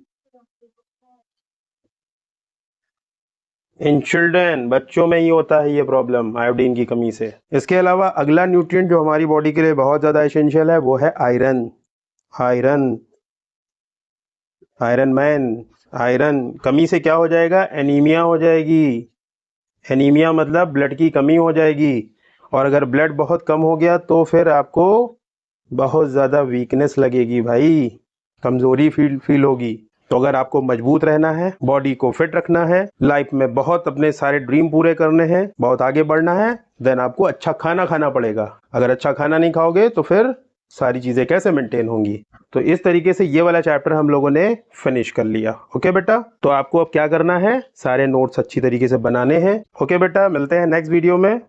इन चिल्ड्रन, बच्चों में ही होता है ये प्रॉब्लम आयोडीन की कमी से। इसके अलावा अगला न्यूट्रिएंट जो हमारी बॉडी के लिए बहुत ज्यादा एसेंशियल है वो है iron. Iron, iron man. Iron कमी से क्या हो जाएगा? एनीमिया हो जाएगी। एनीमिया मतलब ब्लड की कमी हो जाएगी, और अगर ब्लड बहुत कम हो गया तो फिर आपको बहुत ज्यादा वीकनेस लगेगी भाई, कमजोरी फील होगी। तो अगर आपको मजबूत रहना है, बॉडी को फिट रखना है, लाइफ में बहुत अपने सारे ड्रीम पूरे करने हैं, बहुत आगे बढ़ना है, देन आपको अच्छा खाना खाना पड़ेगा। अगर अच्छा खाना नहीं खाओगे तो फिर सारी चीजें कैसे मेंटेन होंगी। तो इस तरीके से ये वाला चैप्टर हम लोगों ने फिनिश कर लिया। ओके बेटा, तो आपको अब क्या करना है? सारे नोट्स अच्छी तरीके से बनाने हैं। ओके बेटा, मिलते हैं नेक्स्ट वीडियो में।